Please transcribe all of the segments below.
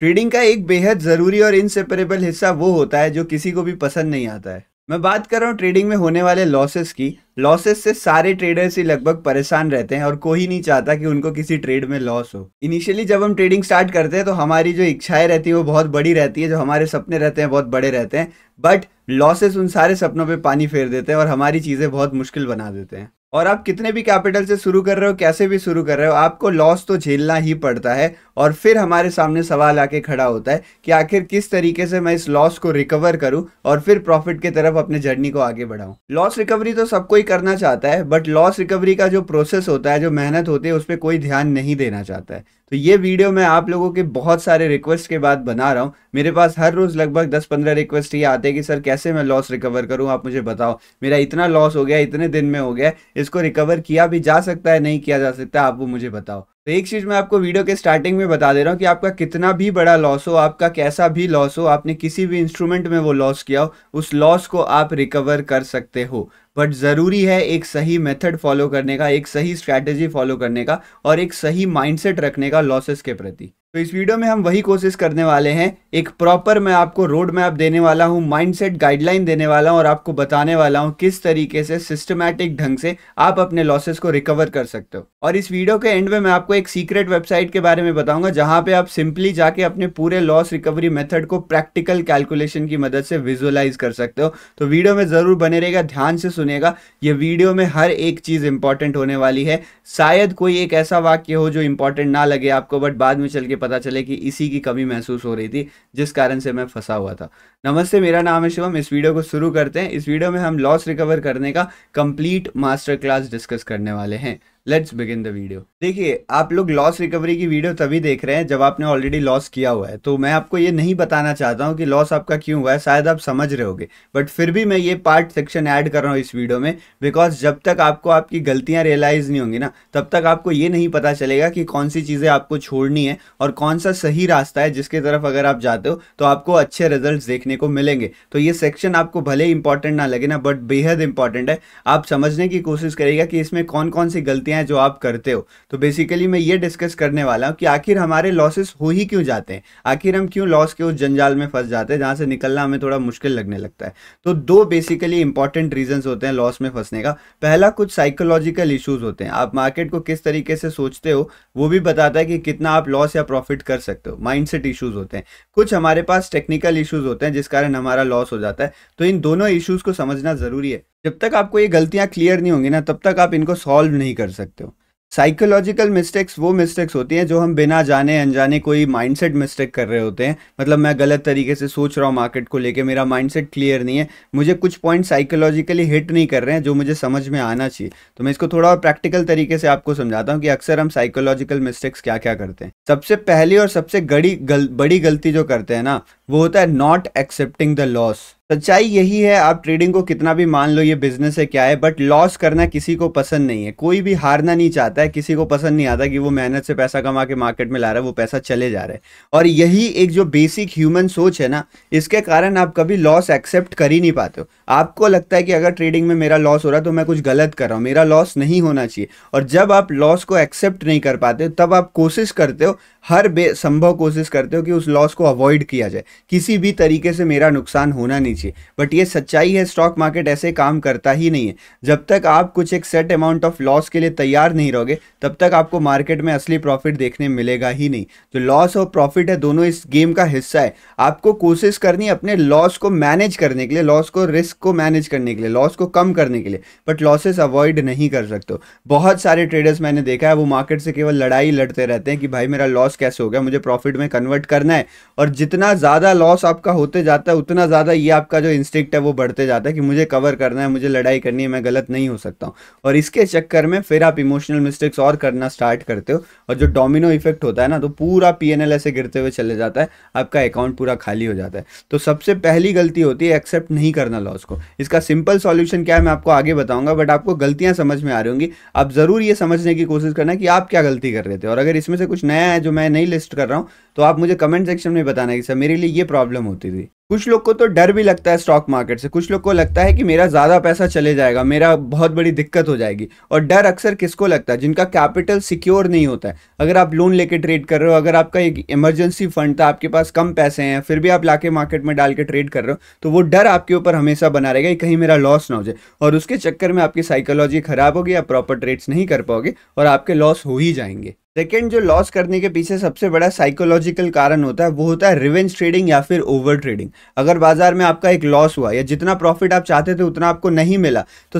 Trading का एक बेहद ज़रूरी और इनसेपरेबल हिस्सा वो होता है जो किसी को भी पसंद नहीं आता है। मैं बात कर रहा हूँ ट्रेडिंग में होने वाले लॉसेस की। लॉसेस से सारे ट्रेडर्स ही लगभग परेशान रहते हैं और कोई नहीं चाहता कि उनको किसी ट्रेड में लॉस हो। इनिशियली जब हम ट्रेडिंग स्टार्ट करते हैं तो हमारी जो इच्छाएं रहती है वो बहुत बड़ी रहती है, जो हमारे सपने रहते हैं बहुत बड़े रहते हैं। बट लॉसेस उन सारे सपनों पे पानी फेर देते हैं और हमारी चीज़ें बहुत मुश्किल बना देते हैं। और आप कितने भी कैपिटल से शुरू कर रहे हो, कैसे भी शुरू कर रहे हो, आपको लॉस तो झेलना ही पड़ता है। और फिर हमारे सामने सवाल आके खड़ा होता है कि आखिर किस तरीके से मैं इस लॉस को रिकवर करूं और फिर प्रॉफिट की तरफ अपने जर्नी को आगे बढ़ाऊं। लॉस रिकवरी तो सब कोई करना चाहता है, बट लॉस रिकवरी का जो प्रोसेस होता है, जो मेहनत होती है, उस पर कोई ध्यान नहीं देना चाहता है। तो ये वीडियो मैं आप लोगों के बहुत सारे रिक्वेस्ट के बाद बना रहा हूँ। मेरे पास हर रोज लगभग 10-15 रिक्वेस्ट ये आते हैं कि सर कैसे मैं लॉस रिकवर करूँ, आप मुझे बताओ, मेरा इतना लॉस हो गया, इतने दिन में हो गया, इसको रिकवर किया भी जा सकता है, नहीं किया जा सकता, आप वो मुझे बताओ। तो एक चीज मैं आपको वीडियो के स्टार्टिंग में बता दे रहा हूँ कि आपका कितना भी बड़ा लॉस हो, आपका कैसा भी लॉस हो, आपने किसी भी इंस्ट्रूमेंट में वो लॉस किया हो, उस लॉस को आप रिकवर कर सकते हो। बट ज़रूरी है एक सही मेथड फॉलो करने का, एक सही स्ट्रैटेजी फॉलो करने का और एक सही माइंडसेट रखने का लॉसेस के प्रति। तो इस वीडियो में हम वही कोशिश करने वाले हैं। एक प्रॉपर मैं आपको रोड मैप देने वाला हूँ, माइंडसेट गाइडलाइन देने वाला हूँ और आपको बताने वाला हूँ किस तरीके से सिस्टमैटिक ढंग से आप अपने लॉसेस को रिकवर कर सकते हो। और इस वीडियो के एंड में मैं आपको एक सीक्रेट वेबसाइट के बारे में बताऊंगा जहां पे आप सिंपली जाके अपने पूरे लॉस रिकवरी मेथड को प्रैक्टिकल कैलकुलेशन की मदद से विजुअलाइज कर सकते हो। तो वीडियो में जरूर बने रहेगा, ध्यान से सुनेगा। ये वीडियो में हर एक चीज इंपॉर्टेंट होने वाली है। शायद कोई एक ऐसा वाक्य हो जो इंपॉर्टेंट ना लगे आपको, बट बाद में चल के पता चले कि इसी की कमी महसूस हो रही थी जिस कारण से मैं फंसा हुआ था। नमस्ते, मेरा नाम है शिवम। इस वीडियो को शुरू करते हैं। इस वीडियो में हम लॉस रिकवर करने का कंप्लीट मास्टर क्लास डिस्कस करने वाले हैं। Let's begin the video. देखिए, आप लोग लॉस रिकवरी की वीडियो तभी देख रहे हैं जब आपने ऑलरेडी लॉस किया हुआ है। तो मैं आपको ये नहीं बताना चाहता हूँ कि लॉस आपका क्यों हुआ है, शायद आप समझ रहे होगे, बट फिर भी मैं ये पार्ट सेक्शन ऐड कर रहा हूँ इस वीडियो में, बिकॉज जब तक आपको आपकी गलतियां रियलाइज नहीं होंगी ना, तब तक आपको ये नहीं पता चलेगा कि कौन सी चीज़ें आपको छोड़नी है और कौन सा सही रास्ता है जिसकी तरफ अगर आप जाते हो तो आपको अच्छे रिजल्ट देखने को मिलेंगे। तो ये सेक्शन आपको भले इंपॉर्टेंट ना लगे ना, बट बेहद इंपॉर्टेंट है। आप समझने की कोशिश करिएगा कि इसमें कौन कौन सी गलतियां हैं जो आप करते हो। तो बेसिकली मैं ये डिस्कस करने वाला हूं कि आखिर हमारे लॉसेस हो ही क्यों जाते हैं, आखिर हम क्यों लॉस के उस जंजाल में फंस जाते हैं जहां से निकलना हमें थोड़ा मुश्किल लगने लगता है। तो दो बेसिकली इंपॉर्टेंट रीजंस होते हैं लॉस में फंसने का। पहला, कुछ साइकोलॉजिकल इश्यूज होते हैं। आप मार्केट को किस तरीके से सोचते हो वो भी बताता है कि कितना आप लॉस या प्रॉफिट कर सकते हो। माइंडसेट इश्यूज होते हैं। कुछ हमारे पास टेक्निकल इश्यूज होते हैं जिस कारण हमारा लॉस हो जाता है। तो इन दोनों इश्यूज को समझना जरूरी है। जब तक आपको ये गलतियां क्लियर नहीं होंगी ना, तब तक आप इनको सॉल्व नहीं कर सकते हो। साइकोलॉजिकल मिस्टेक्स वो मिस्टेक्स होती हैं जो हम बिना जाने अनजाने कोई माइंडसेट मिस्टेक कर रहे होते हैं। मतलब मैं गलत तरीके से सोच रहा हूँ मार्केट को लेके, मेरा माइंडसेट क्लियर नहीं है, मुझे कुछ पॉइंट साइकोलॉजिकली हिट नहीं कर रहे हैं जो मुझे समझ में आना चाहिए। तो मैं इसको थोड़ा और प्रैक्टिकल तरीके से आपको समझाता हूँ कि अक्सर हम साइकोलॉजिकल मिस्टेक्स क्या क्या करते हैं। सबसे पहली और सबसे बड़ी गलती जो करते हैं ना, वो होता है नॉट एक्सेप्टिंग द लॉस। सच्चाई यही है, आप ट्रेडिंग को कितना भी मान लो ये बिजनेस है क्या है, बट लॉस करना किसी को पसंद नहीं है। कोई भी हारना नहीं चाहता है, किसी को पसंद नहीं आता कि वो मेहनत से पैसा कमा के मार्केट में ला रहा है, वो पैसा चले जा रहा है। और यही एक जो बेसिक ह्यूमन सोच है ना, इसके कारण आप कभी लॉस एक्सेप्ट कर ही नहीं पाते हो। आपको लगता है कि अगर ट्रेडिंग में मेरा लॉस हो रहा है तो मैं कुछ गलत कर रहा हूँ, मेरा लॉस नहीं होना चाहिए। और जब आप लॉस को एक्सेप्ट नहीं कर पाते तब आप कोशिश करते हो, हर संभव कोशिश करते हो कि उस लॉस को अवॉइड किया जाए, किसी भी तरीके से मेरा नुकसान होना नहीं चाहिए। बट ये सच्चाई है, स्टॉक मार्केट ऐसे काम करता ही नहीं है। जब तक आप कुछ एक सेट अमाउंट ऑफ लॉस के लिए तैयार नहीं रहोगे, तब तक आपको मार्केट में असली प्रॉफिट देखने मिलेगा ही नहीं। तो लॉस और प्रॉफिट है, दोनों इस गेम का हिस्सा है। आपको कोशिश करनी है अपने लॉस को मैनेज करने के लिए, लॉस को, रिस्क को मैनेज करने के लिए, लॉस को कम करने के लिए, बट लॉसेस अवॉइड नहीं कर सकते हो। बहुत सारे ट्रेडर्स मैंने देखा है, वो मार्केट से केवल लड़ाई लड़ते रहते हैं कि भाई मेरा लॉस कैसे हो गया, मुझे प्रॉफिट में कन्वर्ट करना है। और जितना ज़्यादा लॉस आपका होते जाता है उतना ज़्यादा ये आपका जो इंस्टिंक्ट है वो बढ़ते जाता है कि मुझे कवर करना है, मुझे लड़ाई करनी है, मैं गलत नहीं हो सकता हूँ। और इसके चक्कर में फिर आप इमोशनल मिस्टेक्स और करना स्टार्ट करते हो और जो डोमिनो इफेक्ट होता है ना, तो पूरा पीएनएल ऐसे गिरते हुए चले जाता है, आपका अकाउंट पूरा खाली हो जाता है। तो सबसे पहली गलती होती है एक्सेप्ट नहीं करना लॉस को। इसका सिंपल सॉल्यूशन क्या है मैं आपको आगे बताऊंगा, बट आपको गलतियां समझ में आ रही होंगी। आप जरूर ये समझने की कोशिश करना कि आप क्या गलती कर रहे थे, और अगर इसमें से कुछ नया है जो मैं नहीं लिस्ट कर रहा हूँ तो आप मुझे कमेंट सेक्शन में बताना कि सर मेरे लिए ये प्रॉब्लम होती थी। कुछ लोग को तो डर भी लगता है स्टॉक मार्केट से, कुछ लोग को लगता है कि मेरा ज़्यादा पैसा चले जाएगा, मेरा बहुत बड़ी दिक्कत हो जाएगी। और डर अक्सर किसको लगता है? जिनका कैपिटल सिक्योर नहीं होता है। अगर आप लोन लेके ट्रेड कर रहे हो, अगर आपका एक इमरजेंसी फंड था, आपके पास कम पैसे हैं, फिर भी आप लाके मार्केट में डाल के ट्रेड कर रहे हो, तो वो डर आपके ऊपर हमेशा बना रहेगा कि कहीं मेरा लॉस ना हो जाए, और उसके चक्कर में आपकी साइकोलॉजी खराब होगी, आप प्रॉपर ट्रेड्स नहीं कर पाओगे और आपके लॉस हो ही जाएंगे। सेकेंड, जो लॉस करने के पीछे सबसे बड़ा साइकोलॉजिकल कारण होता है वो होता है रिवेंज ट्रेडिंग या फिर ओवर ट्रेडिंग। अगर बाजार में आपका एक लॉस हुआ या जितना प्रॉफिट आप चाहते थे उतना आपको नहीं मिला, तो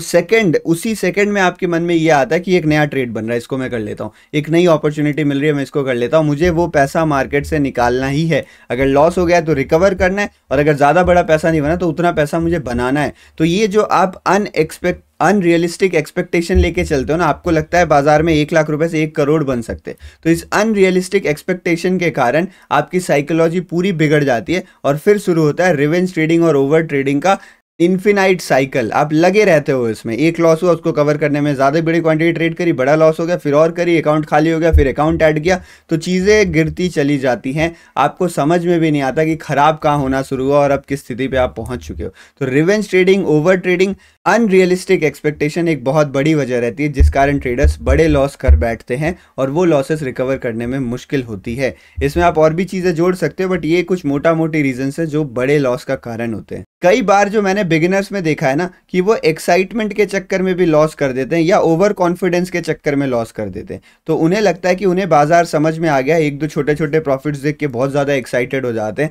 उसी सेकंड में आपके मन में ये आता है कि एक नया ट्रेड बन रहा है, इसको मैं कर लेता हूँ, एक नई अपॉर्चुनिटी मिल रही है, मैं इसको कर लेता हूँ, मुझे वो पैसा मार्केट से निकालना ही है। अगर लॉस हो गया तो रिकवर करना है, और अगर ज़्यादा बड़ा पैसा नहीं बना तो उतना पैसा मुझे बनाना है। तो ये जो आप अनरियलिस्टिक एक्सपेक्टेशन लेके चलते हो ना, आपको लगता है बाजार में 1 लाख रुपए से 1 करोड़ बन सकते, तो इस अनरियलिस्टिक एक्सपेक्टेशन के कारण आपकी साइकोलॉजी पूरी बिगड़ जाती है, और फिर शुरू होता है रिवेंज ट्रेडिंग और ओवर ट्रेडिंग का इन्फिनाइट साइकिल। आप लगे रहते हो इसमें, एक लॉस हुआ उसको कवर करने में, ज़्यादा बड़ी क्वांटिटी ट्रेड करी, बड़ा लॉस हो गया, फिर और करी, अकाउंट खाली हो गया, फिर अकाउंट ऐड किया, तो चीज़ें गिरती चली जाती हैं। आपको समझ में भी नहीं आता कि खराब कहाँ होना शुरू हुआ और अब किस स्थिति पे आप पहुंच चुके हो। तो revenge trading, over trading, unrealistic expectation एक बहुत बड़ी वजह रहती है जिस कारण ट्रेडर्स बड़े लॉस कर बैठते हैं और वो लॉसेस रिकवर करने में मुश्किल होती है। इसमें आप और भी चीज़ें जोड़ सकते हो, बट ये कुछ मोटा मोटी रीजंस है जो बड़े लॉस का कारण होते हैं। कई बार जो मैंने बिगिनर्स में देखा है ना, कि वो एक्साइटमेंट के चक्कर में भी लॉस कर देते हैं या ओवर कॉन्फिडेंस के चक्कर में लॉस कर देते हैं। तो उन्हें लगता है कि उन्हें बाजार समझ में आ गया, एक दो छोटे छोटे प्रॉफिट्स देख के बहुत ज़्यादा एक्साइटेड हो जाते हैं,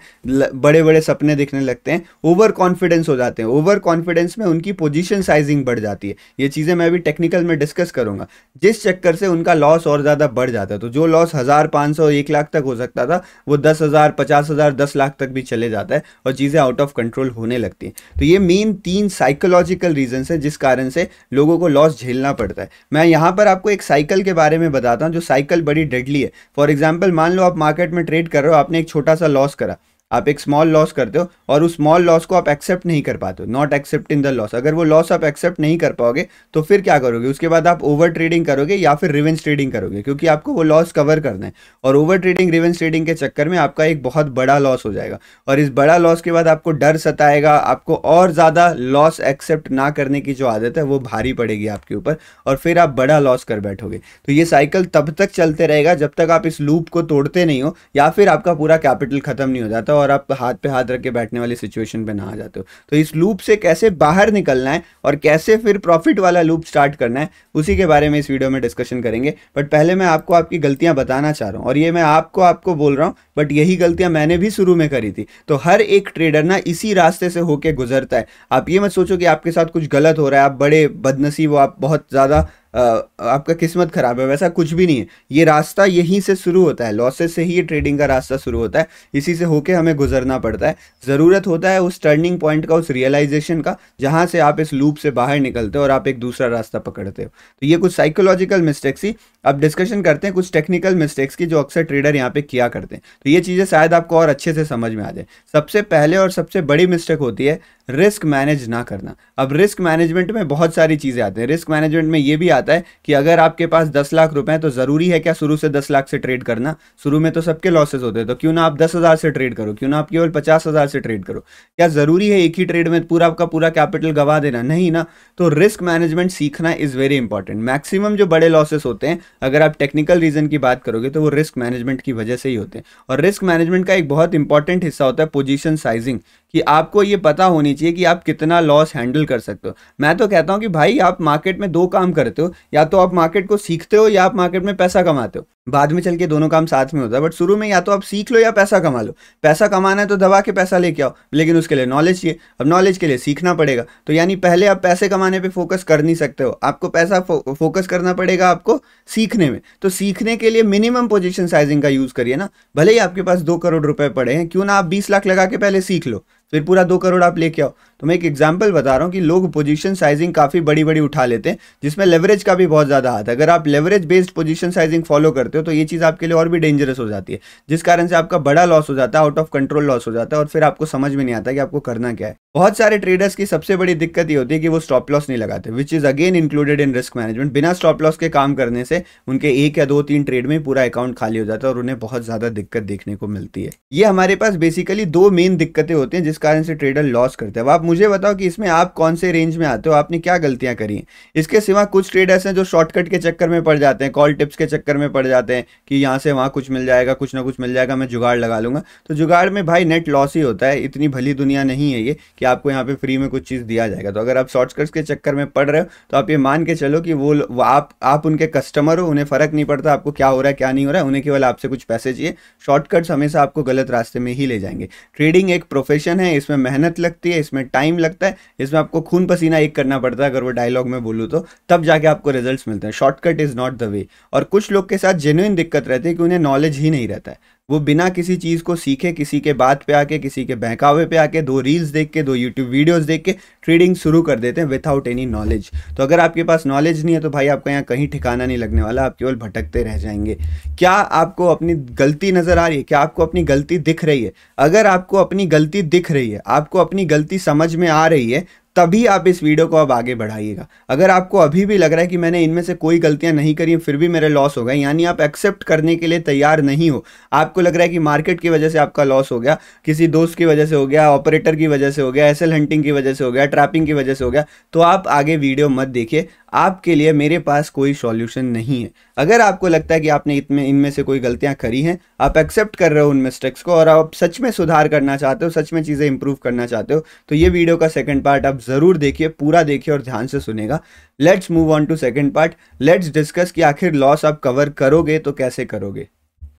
बड़े बड़े सपने दिखने लगते हैं, ओवर कॉन्फिडेंस हो जाते हैं। ओवर कॉन्फिडेंस में उनकी पोजीशन साइजिंग बढ़ जाती है। ये चीज़ें मैं भी टेक्निकल में डिस्कस करूंगा, जिस चक्कर से उनका लॉस और ज़्यादा बढ़ जाता है। तो जो लॉस 1000, 500, 1 लाख तक हो सकता था, वो 10,000, 50,000, 10 लाख तक भी चले जाता है और चीज़ें आउट ऑफ कंट्रोल होने लगती है। तो ये मेन 3 साइकोलॉजिकल रीजंस है जिस कारण से लोगों को लॉस झेलना पड़ता है। मैं यहाँ पर आपको एक साइकिल के बारे में बताता हूँ, जो साइकिल बड़ी डेडली है। फॉर एग्जाम्पल, मान लो आप मार्केट में ट्रेड कर रहे हो, आपने एक छोटा सा लॉस करा, आप एक स्मॉल लॉस करते हो और उस स्मॉल लॉस को आप एक्सेप्ट नहीं कर पाते हो, नॉट एक्सेप्टिंग द लॉस। अगर वो लॉस आप एक्सेप्ट नहीं कर पाओगे तो फिर क्या करोगे? उसके बाद आप ओवर ट्रेडिंग करोगे या फिर रिवेंज ट्रेडिंग करोगे, क्योंकि आपको वो लॉस कवर करना है। और ओवर ट्रेडिंग, रिवेंज ट्रेडिंग के चक्कर में आपका एक बहुत बड़ा लॉस हो जाएगा, और इस बड़ा लॉस के बाद आपको डर सताएगा, आपको और ज़्यादा लॉस एक्सेप्ट ना करने की जो आदत है वो भारी पड़ेगी आपके ऊपर, और फिर आप बड़ा लॉस कर बैठोगे। तो ये साइकिल तब तक चलते रहेगा जब तक आप इस लूप को तोड़ते नहीं हो, या फिर आपका पूरा कैपिटल खत्म नहीं हो जाता और आप हाथ पे हाथ रख के बैठने वाली सिचुएशन पे ना आ जाते हो। तो इस लूप से कैसे बाहर निकलना है और कैसे फिर प्रॉफिट वाला लूप स्टार्ट करना है, उसी के बारे में इस वीडियो में डिस्कशन करेंगे। बट पहले मैं आपको आपकी गलतियां बताना चाह रहा हूं, और ये मैं आपको बोल रहा हूं, बट यही गलतियां मैंने भी शुरू में करी थी। तो हर एक ट्रेडर ना इसी रास्ते से होके गुजरता है। आप ये मत सोचो कि आपके साथ कुछ गलत हो रहा है, आप बड़े बदनसीब हो, आप बहुत ज़्यादा आपका किस्मत खराब है, वैसा कुछ भी नहीं है। ये रास्ता यहीं से शुरू होता है, लॉसेस से ही ये ट्रेडिंग का रास्ता शुरू होता है, इसी से होके हमें गुजरना पड़ता है। ज़रूरत होता है उस टर्निंग पॉइंट का, उस रियलाइजेशन का, जहाँ से आप इस लूप से बाहर निकलते हो और आप एक दूसरा रास्ता पकड़ते हो। तो ये कुछ साइकोलॉजिकल मिस्टेक्स ही अब डिस्कशन करते हैं, कुछ टेक्निकल मिस्टेक्स की जो अक्सर ट्रेडर यहाँ पे किया करते हैं। तो ये चीज़ें शायद आपको और अच्छे से समझ में आ जाए। सबसे पहले और सबसे बड़ी मिस्टेक होती है रिस्क मैनेज ना करना। अब रिस्क मैनेजमेंट में बहुत सारी चीज़ें आती हैं। रिस्क मैनेजमेंट में ये भी आता है कि अगर आपके पास 10 लाख रुपए हैं तो ज़रूरी है क्या शुरू से 10 लाख से ट्रेड करना? शुरू में तो सबके लॉसेस होते हैं, तो क्यों ना आप 10,000 से ट्रेड करो, क्यों ना आप केवल 50,000 से ट्रेड करो? क्या ज़रूरी है एक ही ट्रेड में पूरा का पूरा कैपिटल गवा देना? नहीं ना। तो रिस्क मैनेजमेंट सीखना इज़ वेरी इंपॉर्टेंट। मैक्सिमम जो बड़े लॉसेस होते हैं, अगर आप टेक्निकल रीज़न की बात करोगे तो वो रिस्क मैनेजमेंट की वजह से ही होते हैं। और रिस्क मैनेजमेंट का एक बहुत इंपॉर्टेंट हिस्सा होता है पोजीशन साइजिंग, कि आपको ये पता होनी चाहिए कि आप कितना लॉस हैंडल कर सकते हो। मैं तो कहता हूं कि भाई आप मार्केट में 2 काम करते हो, या तो आप मार्केट को सीखते हो या आप मार्केट में पैसा कमाते हो। बाद में चल के दोनों काम साथ में होता है, बट शुरू में या तो आप सीख लो या पैसा कमा लो। पैसा कमाना है तो दबा के पैसा लेके आओ, लेकिन उसके लिए नॉलेज चाहिए। अब नॉलेज के लिए सीखना पड़ेगा। तो यानी पहले आप पैसे कमाने पे फोकस कर नहीं सकते हो, आपको पैसा फोकस करना पड़ेगा आपको सीखने में। तो सीखने के लिए मिनिमम पोजीशन साइजिंग का यूज करिए ना। भले ही आपके पास 2 करोड़ रुपए पड़े हैं, क्यों ना आप 20 लाख लगा के पहले सीख लो, फिर पूरा 2 करोड़ आप लेके आओ। तो मैं एक एग्जांपल बता रहा हूँ कि लोग पोजीशन साइजिंग काफ़ी बड़ी बड़ी उठा लेते हैं, जिसमें लेवरेज का भी बहुत ज़्यादा हाथ है। अगर आप leverage based position sizing follow करते हो तो ये चीज़ आपके लिए और भी डेंजरस हो जाती है, जिस कारण से आपका बड़ा लॉस हो जाता है, आउट ऑफ कंट्रोल लॉस हो जाता है, और फिर आपको समझ में नहीं आता कि आपको करना क्या है। बहुत सारे ट्रेडर्स की सबसे बड़ी दिक्कत ये होती है कि वो स्टॉप लॉस नहीं लगाते, which is again included in risk management. बिना स्टॉप लॉस के काम करने से उनके 1 या 2-3 ट्रेड में पूरा अकाउंट खाली हो जाता है और उन्हें बहुत ज्यादा दिक्कत देखने को मिलती है। ये हमारे पास बेसिकली 2 मेन दिक्कतें होती हैं जिस कारण से ट्रेडर लॉस करते हैं। अब आप मुझे बताओ कि इसमें आप कौन से रेंज में आते हो, आपने क्या गलतियां करी हैं। इसके सिवा कुछ ट्रेडर्स हैं जो शॉर्टकट के चक्कर में पड़ जाते हैं, कॉल टिप्स के चक्कर में पड़ जाते हैं कि यहाँ से वहाँ कुछ मिल जाएगा, कुछ ना कुछ मिल जाएगा, मैं जुगाड़ लगा लूंगा। तो जुगाड़ में भाई नेट लॉस ही होता है। इतनी भली दुनिया नहीं है ये कि आपको यहाँ पे फ्री में कुछ चीज़ दिया जाएगा। तो अगर आप शॉर्टकट्स के चक्कर में पड़ रहे हो तो आप ये मान के चलो कि वो आप उनके कस्टमर हो, उन्हें फर्क नहीं पड़ता आपको क्या हो रहा है क्या नहीं हो रहा है, उन्हें केवल आपसे कुछ पैसे चाहिए। शॉर्टकट्स हमेशा आपको गलत रास्ते में ही ले जाएंगे। ट्रेडिंग एक प्रोफेशन है, इसमें मेहनत लगती है, इसमें टाइम लगता है, इसमें आपको खून पसीना एक करना पड़ता है, अगर वो डायलॉग में बोलूँ तो, तब जाके आपको रिजल्ट्स मिलते हैं। Shortcut is not the way. और कुछ लोग के साथ जेन्युइन दिक्कत रहती है कि उन्हें नॉलेज ही नहीं रहता है। वो बिना किसी चीज़ को सीखे, किसी के बात पे आके, किसी के बहकावे पे आके, 2 रील्स देख के, 2 यूट्यूब वीडियोस देख के ट्रेडिंग शुरू कर देते हैं विदाउट एनी नॉलेज। तो अगर आपके पास नॉलेज नहीं है तो भाई आपका यहाँ कहीं ठिकाना नहीं लगने वाला, आप केवल भटकते रह जाएंगे। क्या आपको अपनी गलती नज़र आ रही है? क्या आपको अपनी गलती दिख रही है? अगर आपको अपनी गलती दिख रही है, आपको अपनी गलती समझ में आ रही है, तभी आप इस वीडियो को अब आगे बढ़ाइएगा। अगर आपको अभी भी लग रहा है कि मैंने इनमें से कोई गलतियां नहीं करी फिर भी मेरे लॉस हो गए, यानी आप एक्सेप्ट करने के लिए तैयार नहीं हो, आपको लग रहा है कि मार्केट की वजह से आपका लॉस हो गया, किसी दोस्त की वजह से हो गया, ऑपरेटर की वजह से हो गया, एसएल हंटिंग की वजह से हो गया, ट्रैपिंग की वजह से हो गया, तो आप आगे वीडियो मत देखिए। आपके लिए मेरे पास कोई सॉल्यूशन नहीं है। अगर आपको लगता है कि आपने इनमें से कोई गलतियां करी हैं, आप एक्सेप्ट कर रहे हो उन मिस्टेक्स को और आप सच में सुधार करना चाहते हो, सच में चीज़ें इंप्रूव करना चाहते हो, तो ये वीडियो का सेकंड पार्ट आप ज़रूर देखिए, पूरा देखिए और ध्यान से सुनेगा। Let's move on to second part. Let's discuss कि आखिर लॉस आप कवर करोगे तो कैसे करोगे।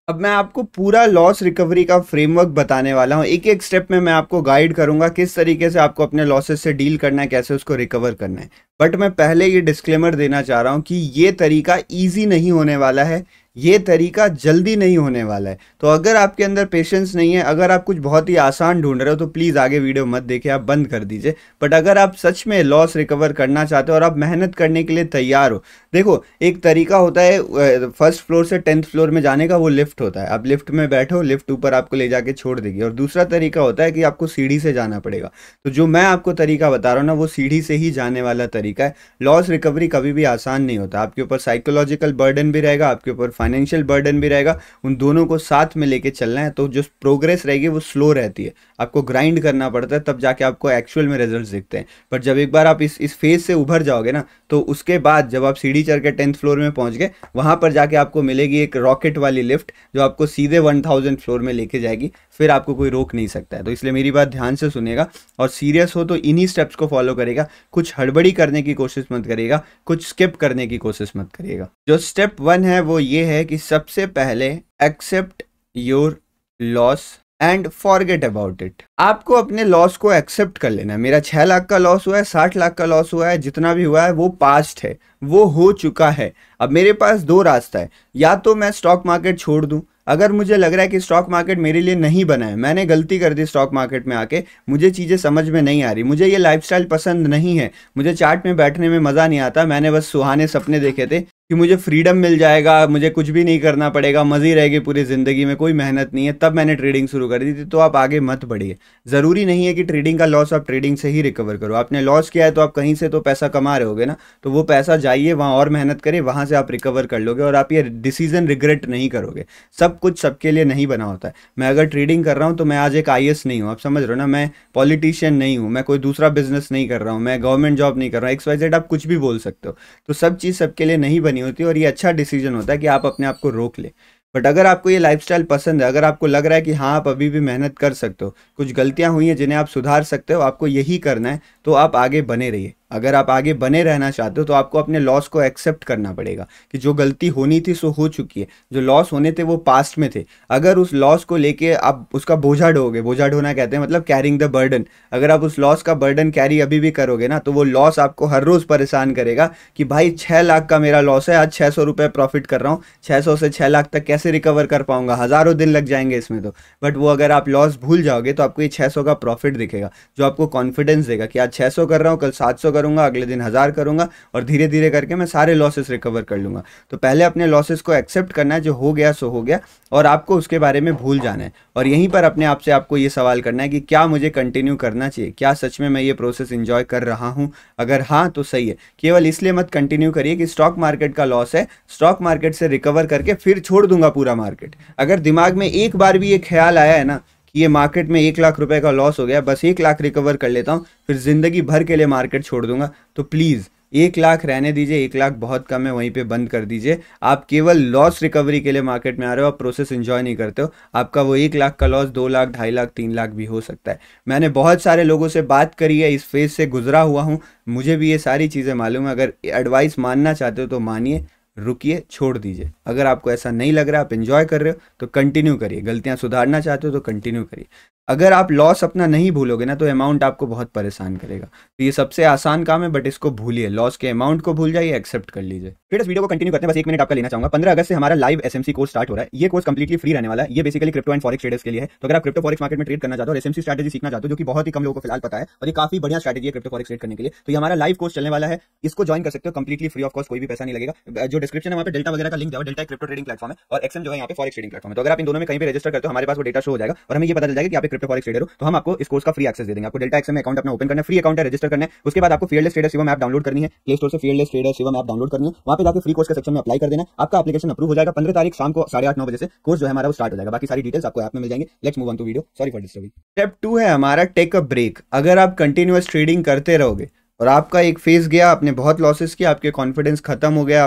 अब मैं आपको पूरा लॉस रिकवरी का फ्रेमवर्क बताने वाला हूँ। एक एक स्टेप में मैं आपको गाइड करूंगा किस तरीके से आपको अपने लॉसेस से डील करना है, कैसे उसको रिकवर करना है। बट मैं पहले ये डिस्क्लेमर देना चाह रहा हूँ कि ये तरीका ईजी नहीं होने वाला है, ये तरीका जल्दी नहीं होने वाला है। तो अगर आपके अंदर पेशेंस नहीं है, अगर आप कुछ बहुत ही आसान ढूंढ रहे हो तो प्लीज़ आगे वीडियो मत देखिए, आप बंद कर दीजिए। बट अगर आप सच में लॉस रिकवर करना चाहते हो और आप मेहनत करने के लिए तैयार हो, देखो एक तरीका होता है फर्स्ट फ्लोर से 10th फ्लोर में जाने का, वो लिफ्ट होता है। आप लिफ्ट में बैठो, लिफ्ट ऊपर आपको ले जाके छोड़ देगी। और दूसरा तरीका होता है कि आपको सीढ़ी से जाना पड़ेगा। तो जो मैं आपको तरीका बता रहा हूँ ना, वो सीढ़ी से ही जाने वाला तरीका है। लॉस रिकवरी कभी भी आसान नहीं होता। आपके ऊपर साइकोलॉजिकल बर्डन भी रहेगा, आपके ऊपर फाइनेंशियल बर्डन भी रहेगा, उन दोनों को साथ में लेके चलना है। तो जो प्रोग्रेस रहेगी वो स्लो रहती है, आपको ग्राइंड करना पड़ता है, तब जाके आपको एक्चुअल में रिजल्ट्स दिखते हैं। पर जब एक बार आप इस फेज से उभर जाओगे ना, तो उसके बाद जब आप सीढ़ी चढ़ के 10th फ्लोर में पहुंच गए, वहां पर जाके आपको मिलेगी एक रॉकेट वाली लिफ्ट जो आपको सीधे 1000 फ्लोर में लेके जाएगी। फिर आपको कोई रोक नहीं सकता है। तो इसलिए मेरी बात ध्यान से सुनेगा और सीरियस हो तो इन्हीं स्टेप्स को फॉलो करेगा। कुछ हड़बड़ी करने की कोशिश मत करिएगा, कुछ स्किप करने की कोशिश मत करिएगा। जो स्टेप 1 है वो ये है कि सबसे पहले accept your loss and forget about it. आपको अपने लॉस को एक्सेप्ट कर लेना है। मेरा 6 लाख का लॉस हुआ है, 60 लाख का लॉस हुआ है, जितना भी हुआ है वो पास्ट है, वो हो चुका है। अब मेरे पास 2 रास्ता है, या तो मैं स्टॉक मार्केट छोड़ दूं। अगर मुझे लग रहा है कि स्टॉक मार्केट मेरे लिए नहीं बना है, मैंने गलती कर दी स्टॉक मार्केट में आके, मुझे चीज़ें समझ में नहीं आ रही, मुझे ये लाइफस्टाइल पसंद नहीं है, मुझे चार्ट में बैठने में मज़ा नहीं आता, मैंने बस सुहाने सपने देखे थे कि मुझे फ्रीडम मिल जाएगा, मुझे कुछ भी नहीं करना पड़ेगा, मज़े रहेगी पूरी ज़िंदगी में, कोई मेहनत नहीं है, तब मैंने ट्रेडिंग शुरू कर दी थी। तो आप आगे मत बढ़िए। ज़रूरी नहीं है कि ट्रेडिंग का लॉस आप ट्रेडिंग से ही रिकवर करो। आपने लॉस किया है तो आप कहीं से तो पैसा कमा रहे होगे ना, तो वो पैसा जाइए वहाँ और मेहनत करिए, वहाँ से आप रिकवर कर लोगे और आप ये डिसीजन रिग्रेट नहीं करोगे। सब कुछ सबके लिए नहीं बना होता है। मैं अगर ट्रेडिंग कर रहा हूँ तो मैं आज एक IAS नहीं हूँ, आप समझ रहे हो ना, मैं पॉलिटिशियन नहीं हूँ, मैं कोई दूसरा बिजनेस नहीं कर रहा हूँ, मैं गवर्नमेंट जॉब नहीं कर रहा हूँ, XYZ आप कुछ भी बोल सकते हो। तो सब चीज़ सबके लिए नहीं बनी होती और ये अच्छा डिसीजन होता है कि आप अपने आप को रोक ले। बट अगर आपको ये लाइफस्टाइल पसंद है, अगर आपको लग रहा है कि हाँ आप अभी भी मेहनत कर सकते हो, कुछ गलतियां हुई हैं जिन्हें आप सुधार सकते हो, आपको यही करना है, तो आप आगे बने रहिए। अगर आप आगे बने रहना चाहते हो तो आपको अपने लॉस को एक्सेप्ट करना पड़ेगा कि जो गलती होनी थी सो हो चुकी है, जो लॉस होने थे वो पास्ट में थे। अगर उस लॉस को लेके आप उसका बोझा ढोगे, बोझा ढोना कहते हैं मतलब कैरिंग द बर्डन, अगर आप उस लॉस का बर्डन कैरी अभी भी करोगे ना तो वो लॉस आपको हर रोज परेशान करेगा कि भाई 6 लाख का मेरा लॉस है, आज 600 रुपये प्रॉफिट कर रहा हूँ, 600 से 6 लाख तक कैसे रिकवर कर पाऊंगा, हजारों दिन लग जाएंगे इसमें तो। बट वो अगर आप लॉस भूल जाओगे तो आपको ये 600 का प्रॉफिट दिखेगा, जो आपको कॉन्फिडेंस देगा कि आज 600 कर रहा हूँ, कल 700 करूंगा, अगले दिन 1000 करूंगा और धीरे धीरे करके मैं सारे लॉसेस रिकवर कर लूंगा। तो पहले अपने लॉसेस को एक्सेप्ट करना है, जो हो गया सो हो गया, और आपको उसके बारे में भूल जाना है। और यहीं पर अपने आप से आपको ये सवाल करना है कि क्या मुझे कंटिन्यू करना चाहिए, क्या सच में मैं ये प्रोसेस इंजॉय कर रहा हूँ। अगर हाँ तो सही है, केवल इसलिए मत कंटिन्यू करिए कि स्टॉक मार्केट का लॉस है, स्टॉक मार्केट से रिकवर करके फिर छोड़ दूंगा पूरा मार्केट। अगर दिमाग में एक बार भी ये ख्याल आया है ना कि ये मार्केट में 1 लाख रुपए का लॉस हो गया, बस 1 लाख रिकवर कर लेता हूँ फिर जिंदगी भर के लिए मार्केट छोड़ दूंगा, तो प्लीज़ 1 लाख रहने दीजिए, 1 लाख बहुत कम है, वहीं पे बंद कर दीजिए। आप केवल लॉस रिकवरी के लिए मार्केट में आ रहे हो, आप प्रोसेस एंजॉय नहीं करते हो। आपका वो 1 लाख का लॉस 2 लाख, 2.5 लाख, 3 लाख भी हो सकता है। मैंने बहुत सारे लोगों से बात करी है, इस फेज से गुजरा हुआ हूँ, मुझे भी ये सारी चीज़ें मालूम है। अगर एडवाइस मानना चाहते हो तो मानिए, रुकिए, छोड़ दीजिए। अगर आपको ऐसा नहीं लग रहा, आप एंजॉय कर रहे हो तो कंटिन्यू करिए, गलतियां सुधारना चाहते हो तो कंटिन्यू करिए। अगर आप लॉस अपना नहीं भूलोगे ना तो अमाउंट आपको बहुत परेशान करेगा। तो ये सबसे आसान काम है, बट इसको भूलिए, लॉस के अमाउंट को भूल जाइए, एक्सेप्ट कर लीजिए। फिर इस वीडियो को कंटिन्यू करते हैं, बस 1 मिनट आपका लेना चाहूंगा। 15 अगस्त से हमारा लाइव एसएमसी कोर्स स्टार्ट हो रहा है। ये कोर्स कंप्लीटली फ्री रहने वाला है। ये basically crypto and forex traders के लिए है। तो अगर आप क्रिप्टो फॉरेक्स मार्केट में ट्रेड करना चाहते हो और एसएमसी स्ट्रैटेजी सीखना चाहते हो, जो कि बहुत ही कम लोगों को फिलहाल पता है, और ये काफी बढ़िया स्ट्रैटेजी है क्रिप्टो फॉरेक्स ट्रेड करने के लिए, तो ये हमारा लाइव कोर्स चलने वाला है। इसको ज्वाइन कर सकते हो कंप्लीटली फ्री ऑफ कॉस्ट, कोई भी पैसा नहीं लगेगा। जो डिस्क्रिप्शन है वहाँ पे डेल्टा वगैरह का लिंक दिया हुआ है। डेल्टा क्रिप्टो ट्रेडिंग प्लेटफॉर्म है और एक्सएम जो है यहाँ पे फॉरेक्स ट्रेडिंग प्लेटफॉर्म है। तो अगर आप इन दोनों में कहीं पे रजिस्टर करते हो, हमारे पास वो डेटा शो हो जाएगा और हमें ये पता चल जाएगा कि आप एक क्रिप्टो फॉरेक्स ट्रेडर हो, तो हम आपको इस कोर्स का फ्री एक्सेस दे देंगे। आपको डेल्टा एक्सएम में अकाउंट अपना ओपन करना है, फ्री अकाउंट है, रजिस्टर करना है। उसके बाद आपको fearless trader Shivam app download करनी है, प्ले स्टोर से fearless trader Shivam app download करनी है। वहाँ पे जाकर फ्री कोर्स के सेक्शन में अप्लाई कर देना है, आपका एप्लीकेशन अप्रूव हो जाएगा। 15 तारीख शाम को 8:30-9 बजे से कोर्स जो है हमारा वो स्टार्ट हो जाएगा। बाकी सारी डिटेल्स आपको ऐप में मिल जाएंगे। Let's move on to video, sorry for disturbing. Step 2 है हमारा टेक अ ब्रेक। अगर आप कंटिन्यूअस ट्रेडिंग करते रहोगे और आपका एक फेज गया, आपने बहुत लॉसेस किया, आपके कॉन्फिडेंस खत्म हो गया,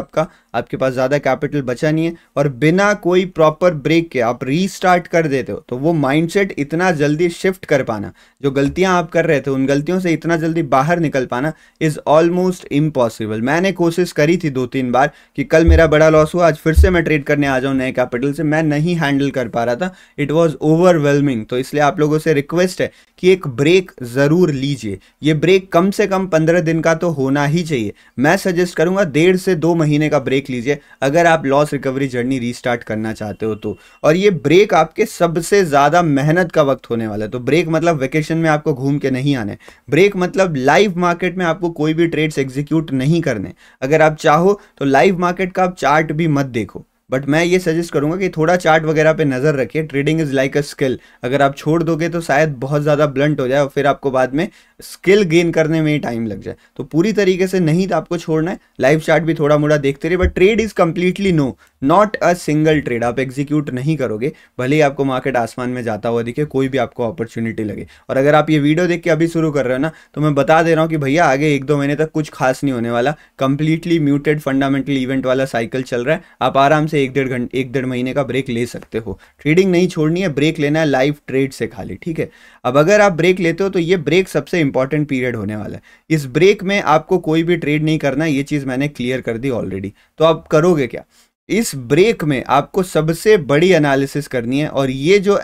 आपके पास ज़्यादा कैपिटल बचा नहीं है, और बिना कोई प्रॉपर ब्रेक के आप रीस्टार्ट कर देते हो, तो वो माइंडसेट इतना जल्दी शिफ्ट कर पाना, जो गलतियां आप कर रहे थे उन गलतियों से इतना जल्दी बाहर निकल पाना इज़ ऑलमोस्ट इम्पॉसिबल। मैंने कोशिश करी थी 2-3 बार कि कल मेरा बड़ा लॉस हुआ, आज फिर से मैं ट्रेड करने आ जाऊँ नए कैपिटल से, मैं नहीं हैंडल कर पा रहा था, इट वॉज ओवरवेलमिंग। तो इसलिए आप लोगों से रिक्वेस्ट है कि एक ब्रेक ज़रूर लीजिए। ये ब्रेक कम से कम 15 दिन का तो होना ही चाहिए। मैं सजेस्ट करूंगा 1.5 से 2 महीने का ब्रेक लीजिए अगर आप लॉस रिकवरी जर्नी रीस्टार्ट करना चाहते हो तो। और ये ब्रेक आपके सबसे ज्यादा मेहनत का वक्त होने वाला है। तो ब्रेक मतलब वेकेशन में आपको घूम के नहीं आने, ब्रेक मतलब लाइव मार्केट में आपको कोई भी ट्रेड्स एग्जीक्यूट नहीं करने। अगर आप चाहो तो लाइव मार्केट का आप चार्ट भी मत देखो, बट मैं ये सजेस्ट करूंगा कि थोड़ा चार्ट वगैरह पे नजर रखिए। Trading is like a skill, अगर आप छोड़ दोगे तो शायद बहुत ज़्यादा ब्लंट हो जाए और फिर आपको बाद में स्किल गेन करने में ही टाइम लग जाए। तो पूरी तरीके से नहीं तो आपको छोड़ना है, लाइव चार्ट भी थोड़ा मोड़ा देखते रहिए, but trade is completely no, not a single trade आप एग्जीक्यूट नहीं करोगे, भले ही आपको मार्केट आसमान में जाता हुआ दिखे, कोई भी आपको अपॉर्चुनिटी लगे। और अगर आप ये वीडियो देख के अभी शुरू कर रहे हो ना, तो मैं बता दे रहा हूँ कि भैया आगे 1-2 महीने तक कुछ खास नहीं होने वाला, कंप्लीटली म्यूटेड फंडामेंटल इवेंट वाला साइकिल चल रहा है। आप आराम से 1-1.5 महीने का ब्रेक ले सकते हो। ट्रेडिंग नहीं छोड़नी है, ब्रेक लेना है लाइव ट्रेड से खाली, ठीक है। अब अगर आप ब्रेक लेते हो तो ये ब्रेक सबसे इंपॉर्टेंट पीरियड होने वाला है। इस ब्रेक में आपको कोई भी ट्रेड नहीं करना, ये चीज मैंने क्लियर कर दी ऑलरेडी। तो आप करोगे क्या, इस ब्रेक में आपको सबसे बड़ी एनालिसिस करनी है, और ये जो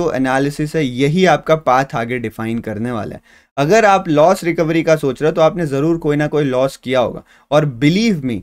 एनालिसिस है यही आपका पाथ आगे डिफाइन करने वाला है। अगर आप लॉस रिकवरी का सोच रहे हो तो आपने जरूर कोई ना कोई लॉस किया होगा, और बिलीव मी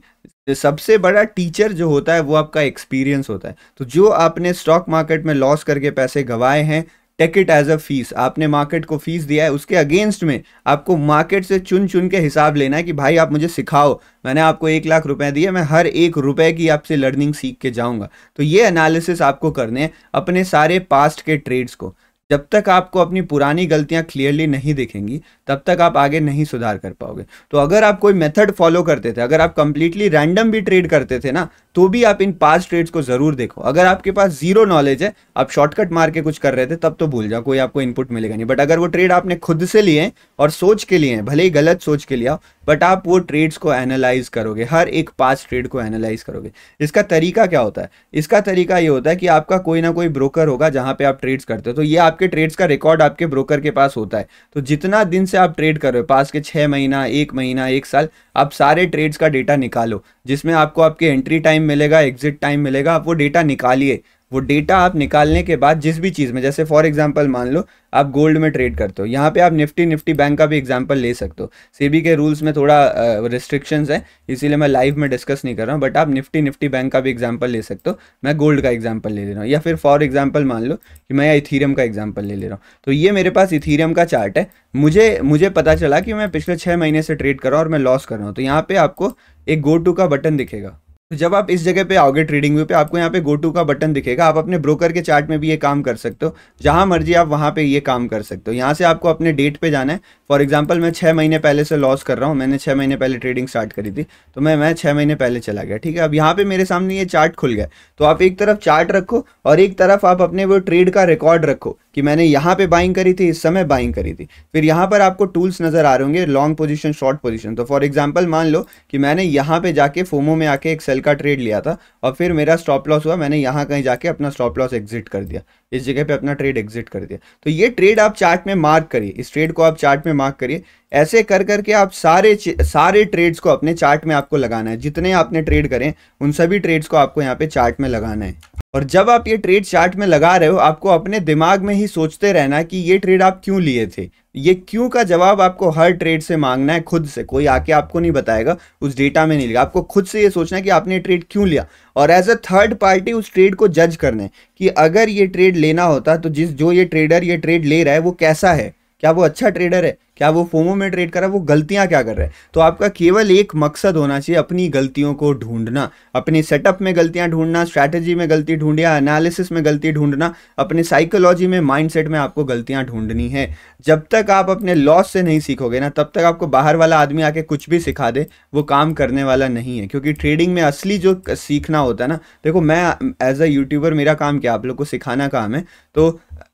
सबसे बड़ा टीचर जो होता है वो आपका एक्सपीरियंस होता है। तो जो आपने स्टॉक मार्केट में लॉस करके पैसे गंवाए हैं, take it as a fee. आपने मार्केट को फीस दिया है, उसके अगेंस्ट में आपको मार्केट से चुन चुन के हिसाब लेना है कि भाई आप मुझे सिखाओ, मैंने आपको 1 लाख रुपए दिए, मैं हर 1 रुपए की आपसे लर्निंग सीख के जाऊंगा। तो ये एनालिसिस आपको करने हैं अपने सारे पास्ट के ट्रेड्स को। जब तक आपको अपनी पुरानी गलतियां क्लियरली नहीं दिखेंगी तब तक आप आगे नहीं सुधार कर पाओगे। तो अगर आप कोई मेथड फॉलो करते थे, अगर आप कंप्लीटली रैंडम भी ट्रेड करते थे ना, तो भी आप इन पास्ट ट्रेड्स को जरूर देखो। अगर आपके पास जीरो नॉलेज है, आप शॉर्टकट मार के कुछ कर रहे थे, तब तो भूल जाओ, कोई आपको इनपुट मिलेगा नहीं। बट अगर वो ट्रेड आपने खुद से लिए और सोच के लिए, भले ही गलत सोच के लिया, बट आप वो ट्रेड्स को एनालाइज करोगे, हर एक पास्ट ट्रेड को एनालाइज करोगे। इसका तरीका क्या होता है? इसका तरीका ये होता है कि आपका कोई ना कोई ब्रोकर होगा जहां पे आप ट्रेड्स करते हो, तो ये आपके ट्रेड्स का रिकॉर्ड आपके ब्रोकर के पास होता है। तो जितना दिन से आप ट्रेड कर रहे हो, पास के 6 महीना, 1 महीना, 1 साल, आप सारे ट्रेड्स का डेटा निकालो, जिसमें आपको आपके एंट्री टाइम मिलेगा, एग्जिट टाइम मिलेगा। आप वो डेटा निकालिए। वो डेटा आप निकालने के बाद जिस भी चीज़ में, जैसे फॉर एग्जांपल मान लो आप गोल्ड में ट्रेड करते हो, यहाँ पे आप निफ्टी बैंक का भी एग्जांपल ले सकते हो। सेबी के रूल्स में थोड़ा रिस्ट्रिक्शंस है, इसीलिए मैं लाइव में डिस्कस नहीं कर रहा हूँ, बट आप निफ्टी बैंक का भी एग्जांपल ले सकते हो। मैं गोल्ड का एग्जांपल ले रहा हूँ, या फिर फॉर एग्जांपल मान लो कि मैं इथीरियम का एग्जांपल ले रहा हूँ। तो ये मेरे पास इथीरियम का चार्ट है। मुझे पता चला कि मैं पिछले 6 महीने से ट्रेड कर रहा हूँ और मैं लॉस कर रहा हूँ। तो यहाँ पे आपको एक गो टू का बटन दिखेगा। तो जब आप इस जगह पे आओगे ट्रेडिंग व्यू पे, आपको यहाँ पे गो टू का बटन दिखेगा। आप अपने ब्रोकर के चार्ट में भी ये काम कर सकते हो, जहां मर्जी आप वहां पे ये काम कर सकते हो। यहाँ से आपको अपने डेट पे जाना है। फॉर एग्जांपल मैं 6 महीने पहले से लॉस कर रहा हूँ, मैंने 6 महीने पहले ट्रेडिंग स्टार्ट करी थी, तो मैं 6 महीने पहले चला गया। ठीक है, अब यहाँ पे मेरे सामने ये चार्ट खुल गया। तो आप एक तरफ चार्ट रखो और एक तरफ आप अपने वो ट्रेड का रिकॉर्ड रखो कि मैंने यहाँ पे बाइंग करी थी, इस समय बाइंग करी थी। फिर यहाँ पर आपको टूल्स नजर आ रहे होंगे, लॉन्ग पोजीशन, शॉर्ट पोजीशन। तो फॉर एग्जांपल मान लो कि मैंने यहाँ पे जाके फोमो में आके एक सेल का ट्रेड लिया था और फिर मेरा स्टॉप लॉस हुआ, मैंने यहाँ कहीं जाके अपना स्टॉप लॉस एग्जिट कर दिया, इस जगह पे अपना ट्रेड एग्जिट कर दिया। तो ये ट्रेड आप चार्ट में मार्क करिए, इस ट्रेड को आप चार्ट में मार्क करिए। ऐसे कर करके आप सारे ट्रेड्स को अपने चार्ट में आपको लगाना है। जितने आपने ट्रेड करें उन सभी ट्रेड्स को आपको यहाँ पे चार्ट में लगाना है। और जब आप ये ट्रेड चार्ट में लगा रहे हो, आपको अपने दिमाग में ही सोचते रहना है कि ये ट्रेड आप क्यों लिए थे। ये क्यों का जवाब आपको हर ट्रेड से मांगना है, खुद से। कोई आके आपको नहीं बताएगा, उस डेटा में नहीं लिखा। आपको खुद से ये सोचना है कि आपने ट्रेड क्यों लिया, और एज अ थर्ड पार्टी उस ट्रेड को जज करना है कि अगर ये ट्रेड लेना होता तो जो ये ट्रेडर ये ट्रेड ले रहा है वो कैसा है, क्या वो अच्छा ट्रेडर है, क्या वो फोमो में ट्रेड कर रहा है, वो गलतियां क्या कर रहा है। तो आपका केवल एक मकसद होना चाहिए, अपनी गलतियों को ढूंढना, अपने सेटअप में गलतियां ढूंढना, स्ट्रैटेजी में गलती ढूंढना, एनालिसिस में गलती ढूंढना, अपने साइकोलॉजी में, माइंडसेट में आपको गलतियां ढूंढनी है। जब तक आप अपने लॉस से नहीं सीखोगे ना, तब तक आपको बाहर वाला आदमी आके कुछ भी सिखा दे, वो काम करने वाला नहीं है। क्योंकि ट्रेडिंग में असली जो सीखना होता है ना, देखो मैं एज अ यूट्यूबर, मेरा काम क्या, आप लोग को सिखाना काम है। तो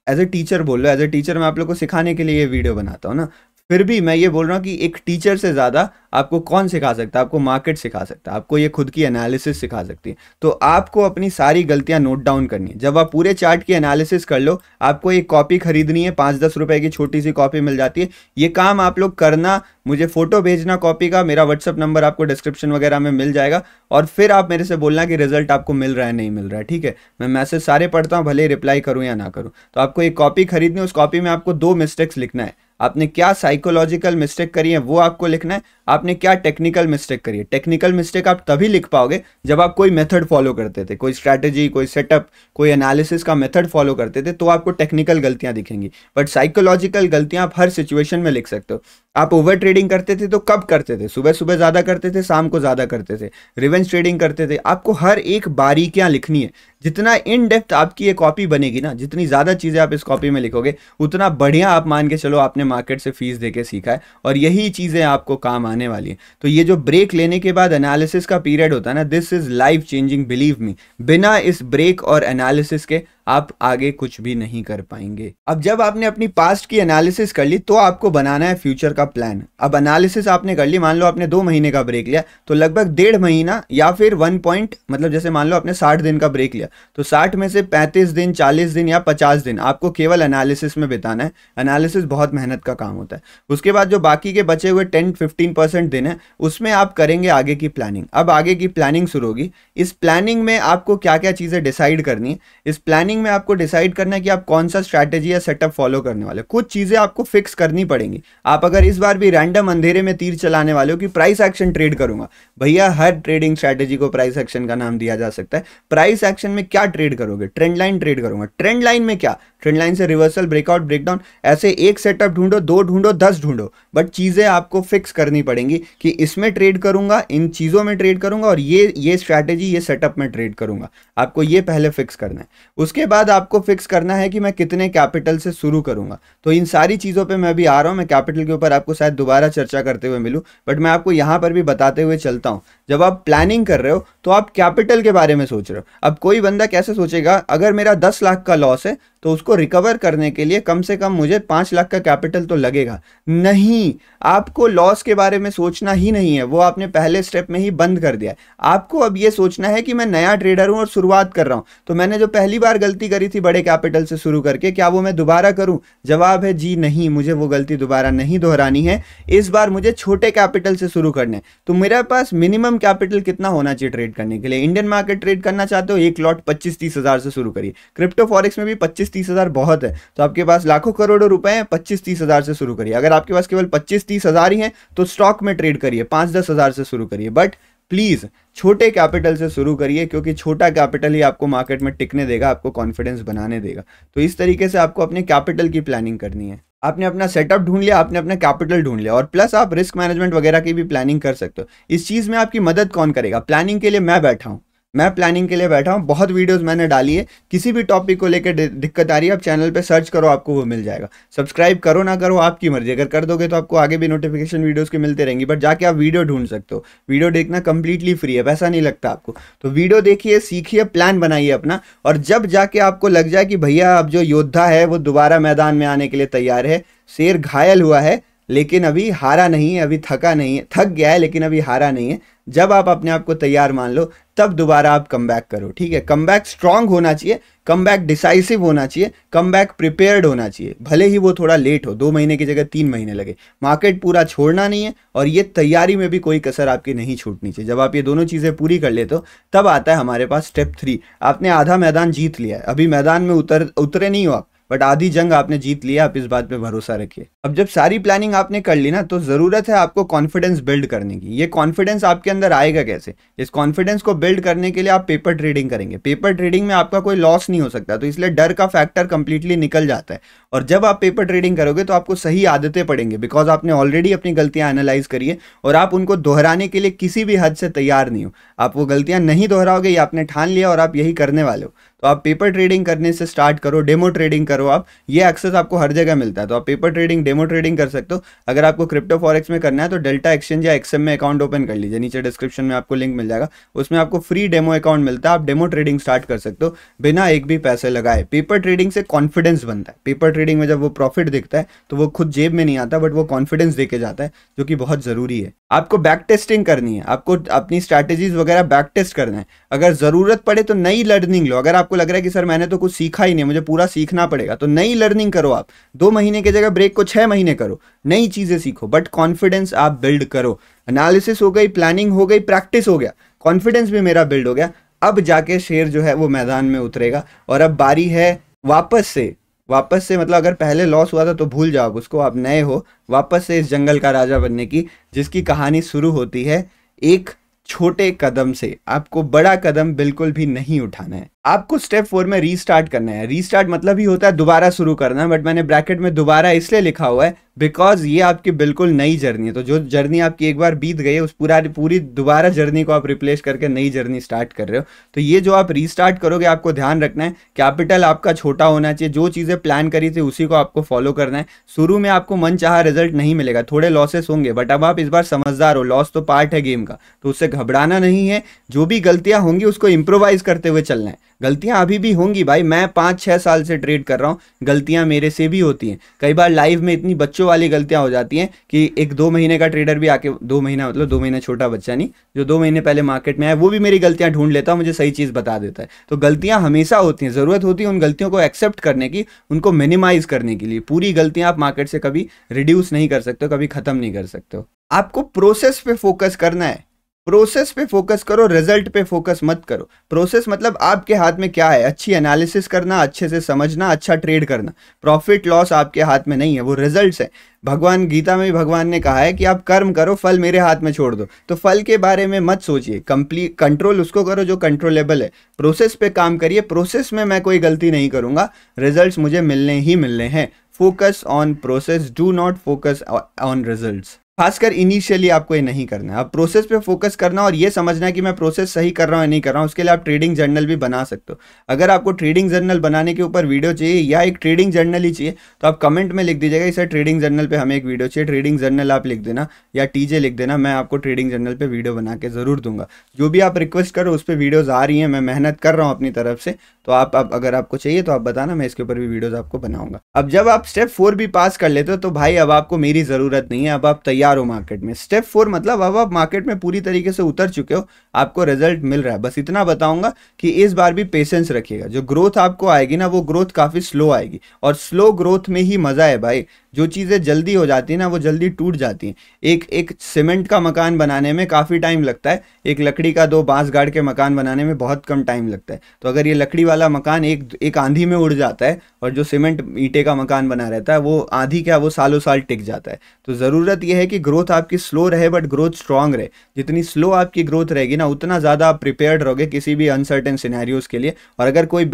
एज अ टीचर बोल लो, एज अ टीचर मैं आप लोग को सिखाने के लिए ये वीडियो बनाता हूँ ना। फिर भी मैं ये बोल रहा हूँ कि एक टीचर से ज़्यादा आपको कौन सिखा सकता है, आपको मार्केट सिखा सकता है, आपको ये खुद की एनालिसिस सिखा सकती है। तो आपको अपनी सारी गलतियां नोट डाउन करनी है। जब आप पूरे चार्ट की एनालिसिस कर लो, आपको एक कॉपी खरीदनी है, 5-10 रुपए की छोटी सी कॉपी मिल जाती है। ये काम आप लोग करना, मुझे फोटो भेजना कॉपी का, मेरा व्हाट्सअप नंबर आपको डिस्क्रिप्शन वगैरह में मिल जाएगा, और फिर आप मेरे से बोलना कि रिजल्ट आपको मिल रहा है नहीं मिल रहा है। ठीक है, मैं मैसेज सारे पढ़ता हूँ, भले ही रिप्लाई करूँ या ना करूँ। तो आपको एक कॉपी खरीदनी है, उस कॉपी में आपको 2 मिस्टेक्स लिखना है। आपने क्या साइकोलॉजिकल मिस्टेक करी है वो आपको लिखना है, आपने क्या टेक्निकल मिस्टेक करी है। टेक्निकल मिस्टेक आप तभी लिख पाओगे जब आप कोई मेथड फॉलो करते थे, कोई स्ट्रैटेजी, कोई सेटअप, कोई एनालिसिस का मेथड फॉलो करते थे, तो आपको टेक्निकल गलतियां दिखेंगी। बट साइकोलॉजिकल गलतियां आप हर सिचुएशन में लिख सकते हो। आप ओवर ट्रेडिंग करते थे तो कब करते थे, सुबह सुबह ज्यादा करते थे, शाम को ज्यादा करते थे, रिवेंज ट्रेडिंग करते थे। आपको हर एक बारीकियां लिखनी है। जितना इन डेप्थ आपकी ये कॉपी बनेगी ना, जितनी ज्यादा चीजें आप इस कॉपी में लिखोगे, उतना बढ़िया आप मान के चलो आपने मार्केट से फीस देके सीखा है, और यही चीजें आपको काम आने वाली है। तो ये जो ब्रेक लेने के बाद एनालिसिस का पीरियड होता है ना, this is life changing, believe me. बिना इस ब्रेक और एनालिसिस के आप आगे कुछ भी नहीं कर पाएंगे। अब जब आपने अपनी पास्ट की एनालिसिस कर ली, तो आपको बनाना है फ्यूचर का प्लान। अब एनालिसिस आपने कर ली, मान लो आपने 2 महीने का ब्रेक लिया, तो लगभग 1.5 महीना या फिर 1 मतलब जैसे मान लो आपने 60 दिन का ब्रेक लिया, तो 60 में से 35 दिन, 40 दिन या 50 दिन आपको केवल एनालिसिस में बिताना है। एनालिसिस बहुत मेहनत का काम होता है। उसके बाद जो बाकी के बचे हुए 10-15% दिन है, उसमें आप करेंगे आगे की प्लानिंग। अब आगे की प्लानिंग शुरू होगी। इस प्लानिंग में आपको क्या क्या चीजें डिसाइड करनी है, इस प्लानिंग में आपको डिसाइड करना है कि आप कौन सा स्ट्रैटेजी या सेटअप फॉलो करने वाले। कुछ चीजें आपको फिक्स करनी पड़ेंगी। आप अगर इस बार भी रैंडम अंधेरे में तीर चलाने वाले हो कि प्राइस एक्शन ट्रेड करूंगा, भैया हर ट्रेडिंग स्ट्रैटेजी को प्राइस एक्शन का नाम दिया जा सकता है। प्राइस एक्शन में क्या ट्रेड करोगे, ट्रेंड लाइन ट्रेड करूंगा। ट्रेंड लाइन में क्या, ट्रेंड लाइन से रिवर्सल, ब्रेकआउट, ब्रेकडाउन, ऐसे एक सेटअप ढूंढो, 2 ढूंढो, 10 ढूंढो, बट चीजें आपको फिक्स करनी पड़ेंगी कि इसमें ट्रेड करूंगा, इन चीजों में ट्रेड करूंगा, और ये स्ट्रैटेजी, ये सेटअप में ट्रेड करूंगा। आपको ये पहले फिक्स करना है। उसके बाद आपको फिक्स करना है कि मैं कितने कैपिटल से शुरू करूंगा। तो इन सारी चीजों पे मैं भी आ रहा हूं। मैं कैपिटल के ऊपर आपको शायद दोबारा चर्चा करते हुए मिलूं, बट मैं आपको यहां पर भी बताते हुए चलता हूं। जब आप प्लानिंग कर रहे हो तो आप कैपिटल के बारे में सोच रहे हो। अब कोई बंदा कैसे सोचेगा, अगर मेरा 10 लाख का लॉस है तो उसको रिकवर करने के लिए कम से कम मुझे 5 लाख का कैपिटल तो लगेगा। नहीं, आपको लॉस के बारे में सोचना ही नहीं है, वो आपने पहले स्टेप में ही बंद कर दिया है। आपको अब ये सोचना है कि मैं नया ट्रेडर हूं और शुरुआत कर रहा हूं, तो मैंने जो पहली बार गलती करी थी बड़े कैपिटल से शुरू करके, क्या वो मैं दोबारा करूं? जवाब है जी नहीं, मुझे वो गलती दोबारा नहीं दोहरानी है। इस बार मुझे छोटे कैपिटल से शुरू करने हैं। तो मेरे पास मिनिमम कैपिटल कितना होना चाहिए ट्रेड करने के लिए? इंडियन मार्केट ट्रेड करना चाहते हो, एक लॉट 25-30 हज़ार से शुरू करिए। क्रिप्टो फॉरेक्स में भी 25-30 हज़ार बहुत है, तो आपके पास लाखों करोड़ों रुपए हैं, 25-30 हज़ार से शुरू करिए। अगर आपके पास केवल 25-30 हज़ार ही है तो स्टॉक में ट्रेड करिए, 5-10 हज़ार से शुरू करिए, बट प्लीज छोटे कैपिटल से शुरू करिए, क्योंकि छोटा कैपिटल ही आपको मार्केट में टिकने देगा, आपको कॉन्फिडेंस बनाने देगा। तो इस तरीके से आपको अपने कैपिटल की प्लानिंग करनी है। आपने अपना सेटअप ढूंढ लिया, आपने अपना कैपिटल ढूंढ लिया, और प्लस आप रिस्क मैनेजमेंट वगैरह की भी प्लानिंग कर सकते हो। इस चीज में आपकी मदद कौन करेगा? प्लानिंग के लिए मैं बैठा हूँ, मैं प्लानिंग के लिए बैठा हूँ। बहुत वीडियोस मैंने डाली है, किसी भी टॉपिक को लेकर दिक्कत आ रही है आप चैनल पे सर्च करो, आपको वो मिल जाएगा। सब्सक्राइब करो ना करो आपकी मर्जी, अगर कर दोगे तो आपको आगे भी नोटिफिकेशन वीडियोस के मिलते रहेंगी, बट जाके आप वीडियो ढूंढ सकते हो। वीडियो देखना कंप्लीटली फ्री है, पैसा नहीं लगता आपको। तो वीडियो देखिए, सीखिए, प्लान बनाइए अपना, और जब जाके आपको लग जाए कि भैया अब जो योद्धा है वो दोबारा मैदान में आने के लिए तैयार है, शेर घायल हुआ है लेकिन अभी हारा नहीं है, अभी थका नहीं है, थक गया है लेकिन अभी हारा नहीं है, जब आप अपने आप को तैयार मान लो, तब दोबारा आप कमबैक करो। ठीक है, कमबैक स्ट्रांग होना चाहिए, कमबैक डिसाइसिव होना चाहिए, कमबैक प्रिपेयर्ड होना चाहिए, भले ही वो थोड़ा लेट हो, 2 महीने की जगह 3 महीने लगे। मार्केट पूरा छोड़ना नहीं है, और ये तैयारी में भी कोई कसर आपकी नहीं छूटनी चाहिए। जब आप ये दोनों चीजें पूरी कर लेते हो, तब आता है हमारे पास स्टेप 3। आपने आधा मैदान जीत लिया है, अभी मैदान में उतरे नहीं हो आप, बट आधी जंग आपने जीत लिया, आप इस बात पे भरोसा रखिए। अब जब सारी प्लानिंग आपने कर ली ना, तो जरूरत है आपको कॉन्फिडेंस बिल्ड करने की। ये कॉन्फिडेंस आपके अंदर आएगा कैसे? इस कॉन्फिडेंस को बिल्ड करने के लिए आप पेपर ट्रेडिंग करेंगे। पेपर ट्रेडिंग में आपका कोई लॉस नहीं हो सकता, तो इसलिए डर का फैक्टर कंप्लीटली निकल जाता है। और जब आप पेपर ट्रेडिंग करोगे तो आपको सही आदतें पड़ेंगे, बिकॉज आपने ऑलरेडी अपनी गलतियां एनालाइज करी है, और आप उनको दोहराने के लिए किसी भी हद से तैयार नहीं हो। आप वो गलतियां नहीं दोहराओगे, ये आपने ठान लिया और आप यही करने वाले हो। तो आप पेपर ट्रेडिंग करने से स्टार्ट करो, डेमो ट्रेडिंग करो आप, ये एक्सेस आपको हर जगह मिलता है। तो आप पेपर ट्रेडिंग, डेमो ट्रेडिंग कर सकते हो। अगर आपको क्रिप्टो फॉरेक्स में करना है तो डेल्टा एक्सचेंज या एक्सएम में अकाउंट ओपन कर लीजिए, नीचे डिस्क्रिप्शन में आपको लिंक मिल जाएगा, उसमें आपको फ्री डेमो अकाउंट मिलता है, आप डेमो ट्रेडिंग स्टार्ट कर सकते हो बिना एक भी पैसे लगाए। पेपर ट्रेडिंग से कॉन्फिडेंस बनता है। पेपर ट्रेडिंग में जब वो प्रॉफिट दिखता है तो वो खुद जेब में नहीं आता, बट वो कॉन्फिडेंस देके जाता है, जो कि बहुत जरूरी है। आपको बैक टेस्टिंग करनी है, आपको अपनी स्ट्रैटेजीज वगैरह बैक टेस्ट करना है। अगर जरूरत पड़े तो नई लर्निंग लो। अगर आपको लग रहा है कि सर मैंने तो कुछ सीखा ही नहीं, मुझे पूरा सीखना पड़ेगा, तो नई लर्निंग करो। आप 2 महीने की जगह ब्रेक को 6 महीने करो, नई चीजें सीखो, बट कॉन्फिडेंस आप बिल्ड करो। एनालिसिस हो गई, प्लानिंग हो गई, प्रैक्टिस हो गया, कॉन्फिडेंस भी मेरा बिल्ड हो गया। अब जाके शेर जो है वो मैदान में उतरेगा, और अब बारी है वापस से मतलब अगर पहले लॉस हुआ था तो भूल जाओ उसको, आप नए हो, वापस से इस जंगल का राजा बनने की, जिसकी कहानी शुरू होती है एक छोटे कदम से। आपको बड़ा कदम बिल्कुल भी नहीं उठाना है। आपको स्टेप 4 में रीस्टार्ट करना है। रीस्टार्ट मतलब ही होता है दोबारा शुरू करना, बट मैंने ब्रैकेट में दोबारा इसलिए लिखा हुआ है बिकॉज ये आपकी बिल्कुल नई जर्नी है। तो जो जर्नी आपकी एक बार बीत गई है, उस पूरी दोबारा जर्नी को आप रिप्लेस करके नई जर्नी स्टार्ट कर रहे हो। तो ये जो आप रीस्टार्ट करोगे, आपको ध्यान रखना है कैपिटल आपका छोटा होना चाहिए। जो चीजें प्लान करी थी उसी को आपको फॉलो करना है। शुरू में आपको मन चाहा रिजल्ट नहीं मिलेगा, थोड़े लॉसेस होंगे, बट अब आप इस बार समझदार हो, लॉस तो पार्ट है गेम का, तो उससे घबराना नहीं है। जो भी गलतियां होंगी उसको इंप्रोवाइज करते हुए चलना है। गलतियां अभी भी होंगी भाई, मैं 5-6 साल से ट्रेड कर रहा हूँ, गलतियां मेरे से भी होती हैं। कई बार लाइव में इतनी बच्चों वाली गलतियां हो जाती हैं कि एक 2 महीने का ट्रेडर भी आके, 2 महीना मतलब 2 महीना छोटा बच्चा नहीं, जो 2 महीने पहले मार्केट में आया, वो भी मेरी गलतियां ढूंढ लेता है, मुझे सही चीज बता देता है। तो गलतियां हमेशा होती हैं, जरूरत होती है उन गलतियों को एक्सेप्ट करने की, उनको मिनिमाइज करने के लिए। पूरी गलतियां आप मार्केट से कभी रिड्यूस नहीं कर सकते हो, कभी खत्म नहीं कर सकते हो। आपको प्रोसेस पे फोकस करना है, प्रोसेस पे फोकस करो, रिजल्ट पे फोकस मत करो। प्रोसेस मतलब आपके हाथ में क्या है, अच्छी एनालिसिस करना, अच्छे से समझना, अच्छा ट्रेड करना। प्रॉफिट लॉस आपके हाथ में नहीं है, वो रिजल्ट्स है। भगवान गीता में भी भगवान ने कहा है कि आप कर्म करो, फल मेरे हाथ में छोड़ दो। तो फल के बारे में मत सोचिए, कंप्लीट कंट्रोल उसको करो जो कंट्रोलेबल है। प्रोसेस पे काम करिए, प्रोसेस में मैं कोई गलती नहीं करूंगा, रिजल्ट्स मुझे मिलने ही मिलने हैं। Focus on process, do not focus on results. खासकर इनिशियली आपको ये नहीं करना है। अब प्रोसेस पे फोकस करना और ये समझना है कि मैं प्रोसेस सही कर रहा हूँ या नहीं कर रहा हूँ। उसके लिए आप ट्रेडिंग जर्नल भी बना सकते हो। अगर आपको ट्रेडिंग जर्नल बनाने के ऊपर वीडियो चाहिए या एक ट्रेडिंग जर्नल ही चाहिए तो आप कमेंट में लिख दीजिएगा इसे ट्रेडिंग जर्नल पे हमें एक वीडियो चाहिए। ट्रेडिंग जर्नल आप लिख देना या टीजे लिख देना, मैं आपको ट्रेडिंग जर्नल पे वीडियो बना के ज़रूर दूंगा। जो भी आप रिक्वेस्ट करो उस पर वीडियोज़ आ रही हैं, मैं मेहनत कर रहा हूँ अपनी तरफ से। तो आप अगर आपको चाहिए तो आप बताना, मैं इसके ऊपर भी वीडियोस आपको बनाऊंगा। अब जब आप स्टेप 4 भी पास कर लेते हो तो भाई अब आपको मेरी ज़रूरत नहीं है, अब आप तैयार हो मार्केट में। स्टेप 4 मतलब अब आप मार्केट में पूरी तरीके से उतर चुके हो, आपको रिजल्ट मिल रहा है। बस इतना बताऊंगा कि इस बार भी पेशेंस रखिएगा। जो ग्रोथ आपको आएगी ना वो ग्रोथ काफ़ी स्लो आएगी, और स्लो ग्रोथ में ही मज़ा है भाई। जो चीज़ें जल्दी हो जाती है ना वो जल्दी टूट जाती हैं। एक सीमेंट का मकान बनाने में काफ़ी टाइम लगता है, एक लकड़ी का 2 बांस गाड़ के मकान बनाने में बहुत कम टाइम लगता है। तो अगर ये लकड़ी वाला मकान एक आंधी में उड़ जाता है और जो सीमेंट ईंटे का मकान बना रहता है वो आंधी क्या वो सालों साल टिक जाता है। तो ज़रूरत यह है कि ग्रोथ आपकी स्लो रहे बट ग्रोथ स्ट्रांग रहे। जितनी स्लो आपकी ग्रोथ रहेगी ना उतना ज़्यादा आप प्रिपेयर्ड रहोगे किसी भी अनसर्टेन सिनेरियोज़ के लिए। और अगर कोई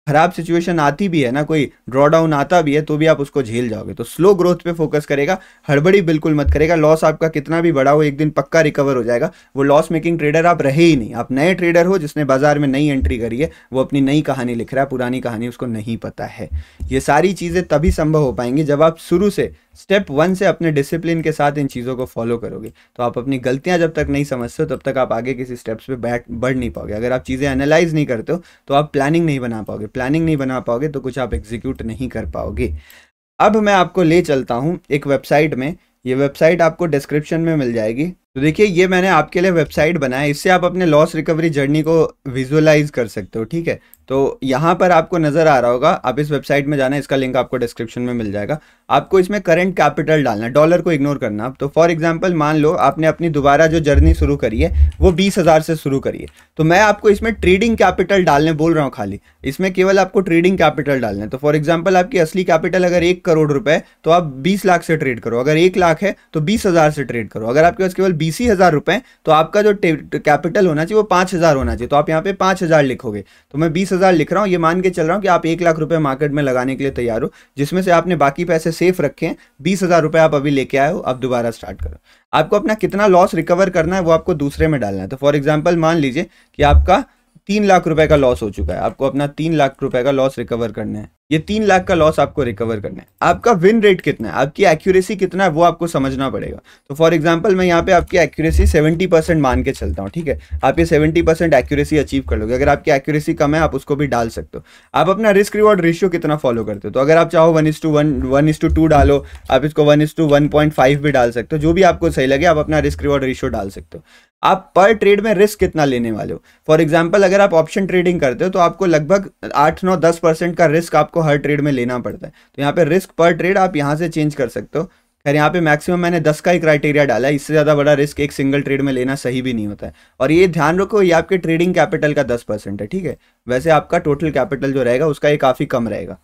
खराब सिचुएशन आती भी है ना, कोई ड्रॉडाउन आता भी है तो भी आप उसको झेल जाओगे। तो स्लो ग्रोथ पे फोकस करेगा, हड़बड़ी बिल्कुल मत करेगा। लॉस आपका कितना भी बड़ा हो एक दिन पक्का रिकवर हो जाएगा। वो लॉस मेकिंग ट्रेडर आप रहे ही नहीं, आप नए ट्रेडर हो जिसने बाजार में नई एंट्री करी है, वो अपनी नई कहानी लिख रहा है, पुरानी कहानी उसको नहीं पता है। ये सारी चीज़ें तभी संभव हो पाएंगी जब आप शुरू से स्टेप 1 से अपने डिसिप्लिन के साथ इन चीज़ों को फॉलो करोगे। तो आप अपनी गलतियां जब तक नहीं समझते हो तब तक आप आगे किसी स्टेप्स पे बढ़ नहीं पाओगे। अगर आप चीज़ें एनालाइज नहीं करते हो तो आप प्लानिंग नहीं बना पाओगे, प्लानिंग नहीं बना पाओगे तो कुछ आप एग्जीक्यूट नहीं कर पाओगे। अब मैं आपको ले चलता हूँ एक वेबसाइट में। ये वेबसाइट आपको डिस्क्रिप्शन में मिल जाएगी। तो देखिए ये मैंने आपके लिए वेबसाइट बनाया, इससे आप अपने लॉस रिकवरी जर्नी को विजुअलाइज कर सकते हो। ठीक है, तो यहाँ पर आपको नज़र आ रहा होगा, आप इस वेबसाइट में जाना, इसका लिंक आपको डिस्क्रिप्शन में मिल जाएगा। आपको इसमें करंट कैपिटल डालना है, डॉलर को इग्नोर करना। तो फॉर एग्जांपल मान लो आपने अपनी दोबारा जो जर्नी शुरू करी है वो 20,000 से शुरू करी है, तो मैं आपको इसमें ट्रेडिंग कैपिटल डालने बोल रहा हूँ खाली। इसमें केवल आपको ट्रेडिंग कैपिटल डालना है। तो फॉर एग्जाम्पल आपकी असली कैपिटल अगर 1 करोड़ रुपए तो आप 20 लाख से ट्रेड करो, अगर 1 लाख है तो 20,000 से ट्रेड करो। अगर आपके पास केवल 20,000 रुपए तो आपका जो कैपिटल होना चाहिए वो 5,000 होना चाहिए। तो आप यहाँ पे 5,000 लिखोगे। तो मैं 20,000 लिख रहा हूँ, ये मान के चल रहा हूँ कि आप 1 लाख रुपए मार्केट में लगाने के लिए तैयार हो, जिसमें से आपने बाकी पैसे सेफ रखे हैं। 20,000 रुपए आप अभी लेके आए हो, अब दोबारा स्टार्ट करो। आपको अपना कितना लॉस रिकवर करना है वो आपको दूसरे में डालना है। तो फॉर एग्जांपल मान लीजिए कि आपका 3 लाख रुपए का लॉस हो चुका है, आपको अपना 3 लाख रुपए का लॉस रिकवर करना है। ये 3 लाख का लॉस आपको रिकवर करना है। आपका विन रेट कितना है, आपकी एक्यूरेसी कितना है वो आपको समझना पड़ेगा। तो फॉर एग्जांपल मैं यहाँ पे आपकी एक्यूरेसी 70% मान के चलता हूँ। ठीक है, आप ये 70% एक्यूरेसी अचीव कर लोगे। अगर आपकी एक्यूरेसी कम है आप उसको भी डाल सकते हो। आप अपना रिस्क रिवॉर्ड रेशियो कितना फॉलो करते हो, तो अगर आप चाहो 1:1 1:2 डालो, आप इसको 1:1.5 भी डाल सकते हो, जो भी आपको सही लगे आप अपना रिस्क रिवॉर्ड रेशियो डाल सकते हो। आप पर ट्रेड में रिस्क कितना लेने वाले हो। फॉर एग्जांपल अगर आप ऑप्शन ट्रेडिंग करते हो तो आपको लगभग 8-9-10% का रिस्क आपको हर ट्रेड में लेना पड़ता है। तो यहाँ पे रिस्क पर ट्रेड आप यहाँ से चेंज कर सकते हो। खैर यहाँ पे मैक्सिमम मैंने 10 का ही क्राइटेरिया डाला है, इससे ज़्यादा बड़ा रिस्क एक सिंगल ट्रेड में लेना सही भी नहीं होता है। और ये ध्यान रखो ये आपके ट्रेडिंग कैपिटल का 10% है। ठीक है, वैसे आपका टोटल कैपिटल जो रहेगा उसका ये काफ़ी कम रहेगा।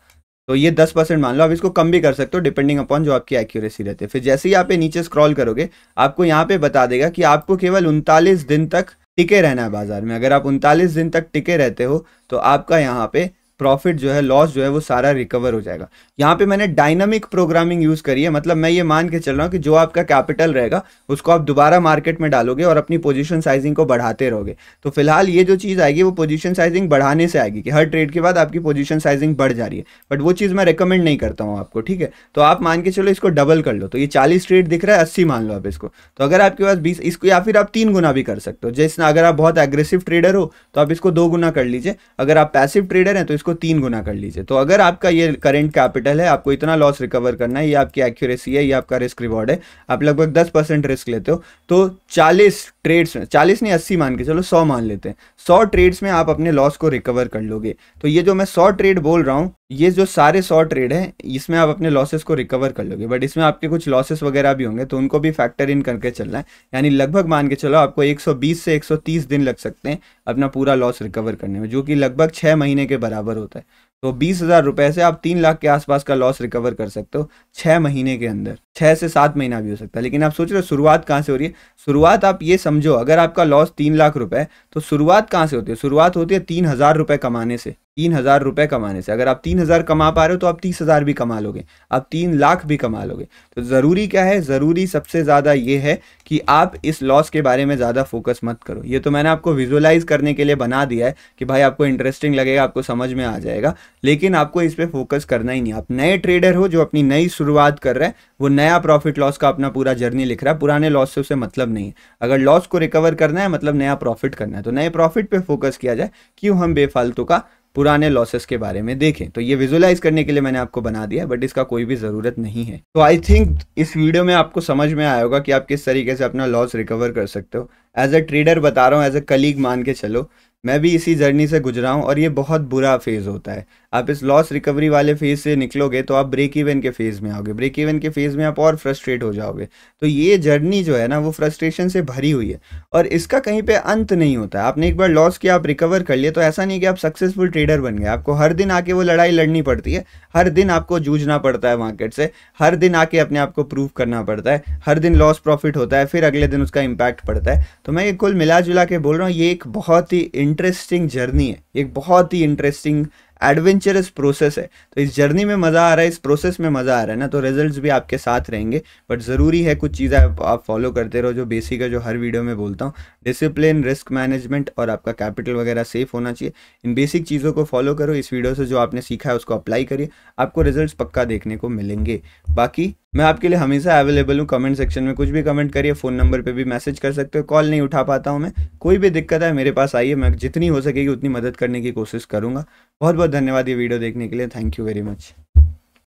तो ये 10% मान लो, आप इसको कम भी कर सकते हो डिपेंडिंग अपॉन जो आपकी एक्यूरेसी रहती है। फिर जैसे ही आप नीचे स्क्रॉल करोगे आपको यहाँ पे बता देगा कि आपको केवल 39 दिन तक टिके रहना है बाजार में। अगर आप 39 दिन तक टिके रहते हो तो आपका यहाँ पे प्रॉफिट जो है, लॉस जो है वो सारा रिकवर हो जाएगा। यहाँ पे मैंने डायनामिक प्रोग्रामिंग यूज़ करी है, मतलब मैं ये मान के चल रहा हूँ कि जो आपका कैपिटल रहेगा उसको आप दोबारा मार्केट में डालोगे और अपनी पोजीशन साइजिंग को बढ़ाते रहोगे। तो फिलहाल ये जो चीज़ आएगी वो पोजीशन साइजिंग बढ़ाने से आएगी कि हर ट्रेड के बाद आपकी पोजीशन साइजिंग बढ़ जा रही है, बट वो चीज़ मैं रिकमेंड नहीं करता हूँ आपको। ठीक है, तो आप मान के चलो इसको डबल कर लो। तो ये 40 ट्रेड दिख रहा है, 80 मान लो आप इसको। तो अगर आपके पास 20, इसको या फिर आप 3 गुना भी कर सकते हो। जैसे अगर आप बहुत एग्रेसिव ट्रेडर हो तो आप इसको 2 गुना कर लीजिए, अगर आप पैसिव ट्रेडर हैं तो इसको 3 गुना कर लीजिए। तो अगर आपका ये करंट कैपिटल है, आपको इतना लॉस रिकवर करना है, ये आपकी एक्यूरेसी है, ये आपका रिस्क रिवॉर्ड है, आप लगभग 10% रिस्क लेते हो, तो 40 ट्रेड्स में, 40 नहीं 80 मान के चलो, 100 मान लेते हैं, 100 ट्रेड्स में आप अपने लॉस को रिकवर कर लोगे। तो ये जो मैं 100 ट्रेड बोल रहा हूँ, ये जो सारे 100 ट्रेड हैं इसमें आप अपने लॉसेस को रिकवर कर लोगे। बट इसमें आपके कुछ लॉसेस वगैरह भी होंगे तो उनको भी फैक्टर इन करके चलना है। यानी लगभग मान के चलो आपको 120 से 130 दिन लग सकते हैं अपना पूरा लॉस रिकवर करने में, जो कि लगभग 6 महीने के बराबर होता है। तो 20,000 रुपए से आप 3 लाख के आसपास का लॉस रिकवर कर सकते हो 6 महीने के अंदर। 6 से 7 महीना भी हो सकता है। लेकिन आप सोच रहे हो शुरुआत कहाँ से हो रही है। शुरुआत आप ये समझो, अगर आपका लॉस 3 लाख रुपए है तो शुरुआत कहाँ से होती है, शुरुआत होती है 3,000 रुपए कमाने से। 3,000 रुपए कमाने से। अगर आप 3,000 कमा पा रहे हो तो आप 30,000 भी कमा लोगे, आप 3 लाख भी कमा लोगे। तो ज़रूरी क्या है, ज़रूरी सबसे ज़्यादा ये है कि आप इस लॉस के बारे में ज़्यादा फोकस मत करो। ये तो मैंने आपको विजुअलाइज करने के लिए बना दिया है कि भाई आपको इंटरेस्टिंग लगेगा, आपको समझ में आ जाएगा, लेकिन आपको इस पर फोकस करना ही नहीं। आप नए ट्रेडर हो जो अपनी नई शुरुआत कर रहे हैं, वो नया प्रॉफिट लॉस का अपना पूरा जर्नी लिख रहा है, पुराने लॉस से उसे मतलब नहीं है। अगर लॉस को रिकवर करना है मतलब नया प्रॉफिट करना है, तो नए प्रॉफिट पे फोकस किया जाए, क्यों हम बेफालतू का पुराने लॉसेस के बारे में देखें। तो ये विजुअलाइज करने के लिए मैंने आपको बना दिया है, बट इसका कोई भी ज़रूरत नहीं है। तो आई थिंक इस वीडियो में आपको समझ में आया होगा कि आप किस तरीके से अपना लॉस रिकवर कर सकते हो। एज अ ट्रेडर बता रहा हूँ, एज अ कलीग मान के चलो, मैं भी इसी जर्नी से गुजरा हूँ और ये बहुत बुरा फेज़ होता है। आप इस लॉस रिकवरी वाले फेज़ से निकलोगे तो आप ब्रेक इवन के फेज़ में आओगे, ब्रेक इवन के फेज़ में आप और फ्रस्ट्रेट हो जाओगे। तो ये जर्नी जो है ना, वो फ्रस्ट्रेशन से भरी हुई है और इसका कहीं पे अंत नहीं होता है। आपने एक बार लॉस किया, आप रिकवर कर लिए, तो ऐसा नहीं कि आप सक्सेसफुल ट्रेडर बन गए। आपको हर दिन आके वो लड़ाई लड़नी पड़ती है, हर दिन आपको जूझना पड़ता है मार्केट से, हर दिन आके अपने आप को प्रूव करना पड़ता है, हर दिन लॉस प्रॉफिट होता है, फिर अगले दिन उसका इम्पैक्ट पड़ता है। तो मैं ये कुल मिला जुला के बोल रहा हूँ, ये एक बहुत ही इंटरेस्टिंग जर्नी है, एक बहुत ही इंटरेस्टिंग एडवेंचरस प्रोसेस है। तो इस जर्नी में मज़ा आ रहा है, इस प्रोसेस में मज़ा आ रहा है ना, तो रिजल्ट्स भी आपके साथ रहेंगे। बट ज़रूरी है कुछ चीज़ें आप फॉलो करते रहो, जो बेसिक है, जो हर वीडियो में बोलता हूँ। डिसिप्लिन, रिस्क मैनेजमेंट और आपका कैपिटल वगैरह सेफ होना चाहिए। इन बेसिक चीज़ों को फॉलो करो। इस वीडियो से जो आपने सीखा है उसको अप्लाई करिए, आपको रिजल्ट्स पक्का देखने को मिलेंगे। बाकी मैं आपके लिए हमेशा अवेलेबल हूँ। कमेंट सेक्शन में कुछ भी कमेंट करिए, फ़ोन नंबर पे भी मैसेज कर सकते हो। कॉल नहीं उठा पाता हूँ मैं, कोई भी दिक्कत है मेरे पास आइए, मैं जितनी हो सकेगी उतनी मदद करने की कोशिश करूँगा। बहुत बहुत धन्यवाद ये वीडियो देखने के लिए। Thank you very much.